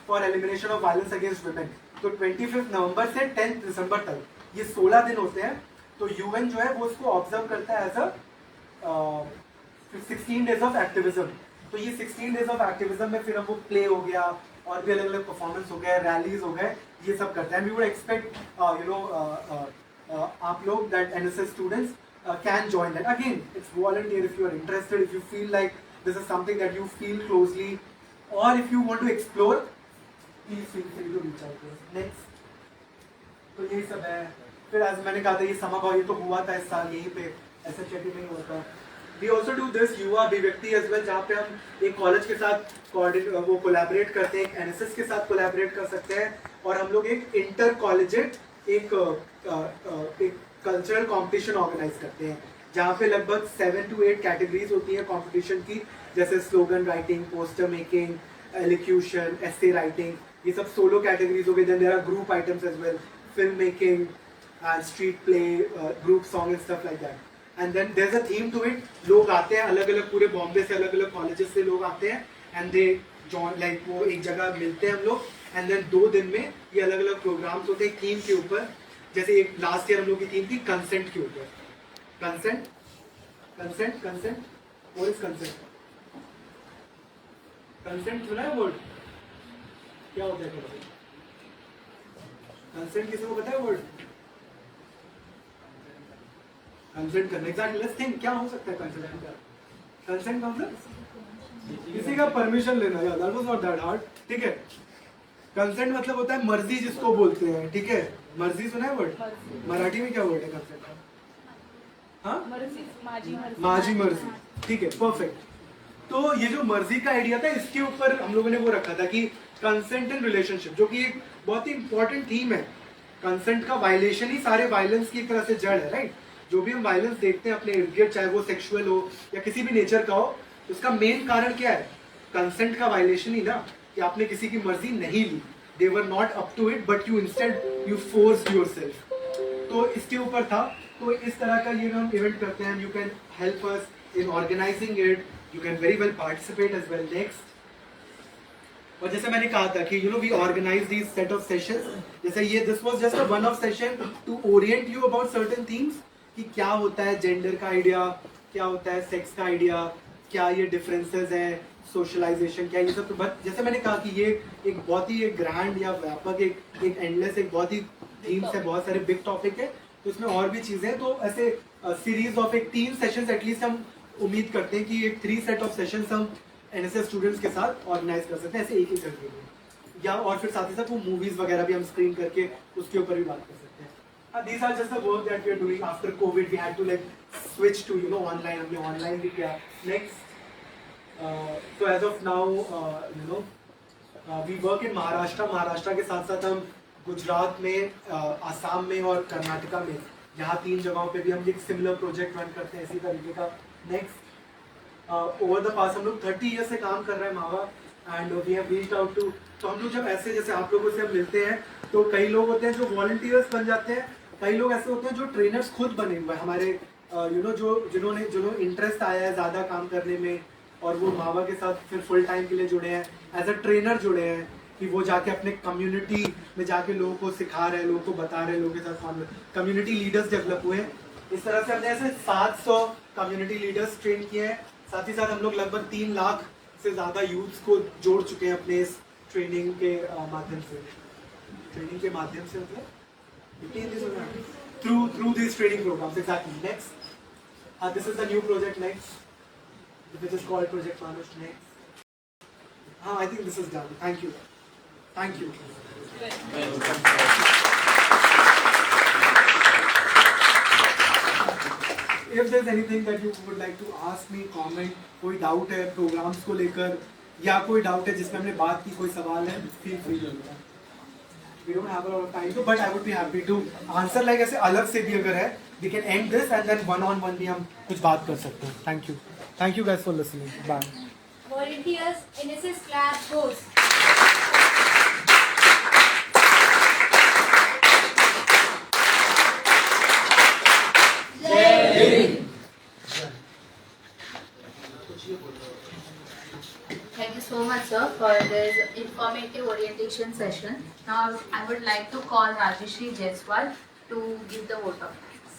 for elimination of violence against women. तो 25th नवंबर से 10th दिसंबर तक ये 16 दिन होते हैं. तो यूएन जो है वो उसको ऑब्जर्व करता है as a 16 days of activism. तो ये 16 days of activism में फिर हम वो प्ले हो गया और भी अलग अलग परफॉर्मेंस हो गए, रैलीज हो गए, ये सब करते हैं. वी वुड एक्सपेक्ट आप लोग that NSS students can join that. Again it's volunteer, if you are interested, if you feel like this is something that you feel closely, और if you want to explore, please feel free to reach out to us. Next, तो यही सब है. फिर आज मैंने कहा था ये समभाव, ये तो हुआ था इस साल यहीं पे, ऐसा चैटिंग नहीं होता. We also do this युवा अभिव्यक्ति as well, जहाँ पे हम एक कॉलेज के साथ वो कोलैबोरेट करते हैं, एक एनएसएस के साथ कोलैबोरेट कर सकते हैं, और हम लोग एक इंटर कॉलेजेट एक कल्चरल कंपटीशन ऑर्गेनाइज करते हैं जहाँ पे लगभग 7 to 8 कैटेगरीज होती है कंपटीशन की, जैसे slogan writing, poster making, elocution, essay writing, ये सब सोलो कैटेगरीज हो गए. Then there are group items as well, film making and street play, group song and stuff like that. And then there is a theme to it. लोग आते हैं अलग अलग, पूरे बॉम्बे से अलग अलग कॉलेजेस से लोग आते हैं, एंड दे जॉइन, लाइक वो एक जगह मिलते हैं हम लोग, एंड देन 2 दिन में ये अलग अलग प्रोग्राम्स होते हैं थीम के ऊपर. जैसे एक लास्ट ईयर हम लोग की थीम थी कंसेंट के ऊपर. Consent, consent, consent, what is consent? Consent सुना है वर्ड? क्या होता है कंसेंट? किसी को पता है वर्ड? कंसेंट करना, एग्जैक्टली. लेट्स थिंक क्या हो सकता है कंसेंट का? कंसेंट का मतलब किसी का परमिशन लेना. यार that was not that hard, ठीक है? कंसेंट मतलब होता है मर्जी, जिसको बोलते हैं, ठीक है? मर्जी सुना है वर्ड? मराठी में क्या वर्ड है कंसेंट का? हाँ, माझी मर्जी, ठीक है, परफेक्ट. तो ये जो मर्जी का आइडिया था, इसके ऊपर हम लोगों ने वो रखा था कि कंसेंट इन रिलेशनशिप, जो कि एक बहुत ही इंपॉर्टेंट थीम है. कंसेंट का वायलेशन ही सारे वायलेंस की एक तरह से जड़ है, राइट? जो भी हम वायलेंस देखते हैं अपने इर्द गिर्द, चाहे वो सेक्सुअल हो या किसी भी नेचर का हो, उसका मेन कारण क्या है? कंसेंट का वायलेशन ही ना, कि आपने किसी की मर्जी नहीं ली. They were not up to it, but you instead you forced yourself. तो इसके ऊपर था. तो इस तरह का ये हम इवेंट करते हैं. You can help us in organizing it. You can very well participate as well. Next. और जैसे मैंने कहा था कि we organize these set of sessions. जैसे ये this was just a one-off session to orient you about certain themes कि क्या होता है जेंडर का आइडिया, क्या होता है सेक्स का आइडिया, क्या ये डिफरेंसेस हैं, सोशलाइजेशन क्या, ये सब. तो बट जैसे मैंने कहा कि ये एक बहुत ही एक ग्रैंड या व्यापक एक एंडलेस एक बहुत ही थीम्स है, बहुत सारे बिग टॉपिक है. तो इसमें और भी चीज़ें हैं. तो ऐसे सीरीज ऑफ एक 3 सेशंस एटलीस्ट हम उम्मीद करते हैं कि एक 3 सेट ऑफ सेशंस हम NSS स्टूडेंट्स के साथ ऑर्गेनाइज कर सकते हैं ऐसे एक ही करके, या और फिर साथ ही साथ वो मूवीज वगैरह भी हम स्क्रीन करके उसके ऊपर भी बात कर सकते हैं. These are just the work that we are doing after COVID. We had to like switch to online. हमने online भी किया. Next, so as of now, we work in Maharashtra. Maharashtra के साथ साथ हम गुजरात में, आसाम में और कर्नाटका में, यहाँ 3 जगहों पे भी हम एक सिमिलर प्रोजेक्ट रन करते हैं इसी तरीके का. नेक्स्ट, ओवर द पास हम लोग 30 ईयर से काम कर रहे हैं MAVA, and we have reached out to. तो हम लोग जब ऐसे जैसे आप लोगों से हम मिलते हैं तो कई लोग होते हैं जो वॉलंटियर्स बन जाते हैं, कई लोग ऐसे होते हैं जो ट्रेनर्स खुद बने हुए हैं हमारे, जो जिन्होंने इंटरेस्ट आया है ज़्यादा काम करने में और वो मावा के साथ फिर फुल टाइम के लिए जुड़े हैं, एज अ ट्रेनर जुड़े हैं कि वो जाके अपने कम्युनिटी में जाके लोगों को सिखा रहे हैं, लोगों को बता रहे हैं, लोगों के साथ कम्युनिटी लीडर्स डेवलप हुए हैं. इस तरह से हमने ऐसे 700 कम्युनिटी लीडर्स ट्रेन किए हैं. साथ ही साथ हम लोग लगभग 3 लाख से ज़्यादा यूथ्स को जोड़ चुके हैं अपने इस ट्रेनिंग के माध्यम से. ट्रेनिंग के माध्यम से मतलब through these training programs. Exactly. Next, this is the new project next, which is called Project Manush. Next, I think this is done. Thank you. Thank you. If there's anything that you would like to ask me, comment, कोई doubt है programmes को लेकर या कोई doubt है जिसमें हमने बात की, कोई सवाल है, feel free to do that. We don't have a lot of time, but I would be happy to answer. Like ऐसे अलग से भी अगर है, we can end this and then one-on-one भी हम कुछ बात कर सकते हैं. Thank you. Thank you guys for listening. Bye. Volunteers, NSS clap goes. Thank you so much, sir, for this informative orientation session. Now, I would like to call Rajeshri Jaiswal to give the vote of thanks.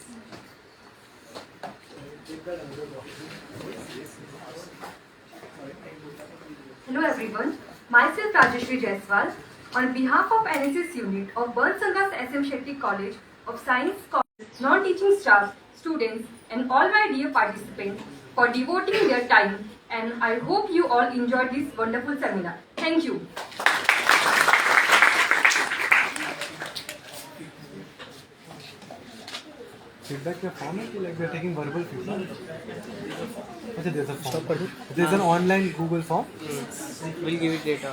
Hello everyone, myself Rajeshri Jaiswal. On behalf of NSS unit of Barsangas SM Shetty College of Science, non-teaching staff, students and all my dear participants for devoting their time, and I hope you all enjoyed this wonderful seminar. Thank you. Feedback your form है कि like we are taking verbal feedback? अच्छा, there's a form. There's an online Google form. We'll give it later.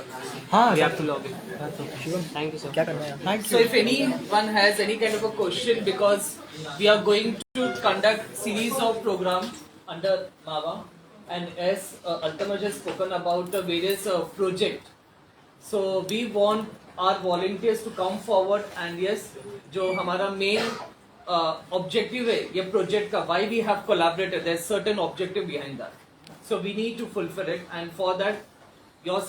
हाँ, We have to log in. That's okay. Thank you, sir. क्या करना है? Thank So you. if anyone has any kind of a question, because we are going to conduct series of program under MAVA, and as Altamaj has spoken about the various project, so we want our volunteers to come forward, and yes, जो हमारा main objective है ये project का, why we have collaborated, there's certain objective behind that, so we need to fulfill it, and for that your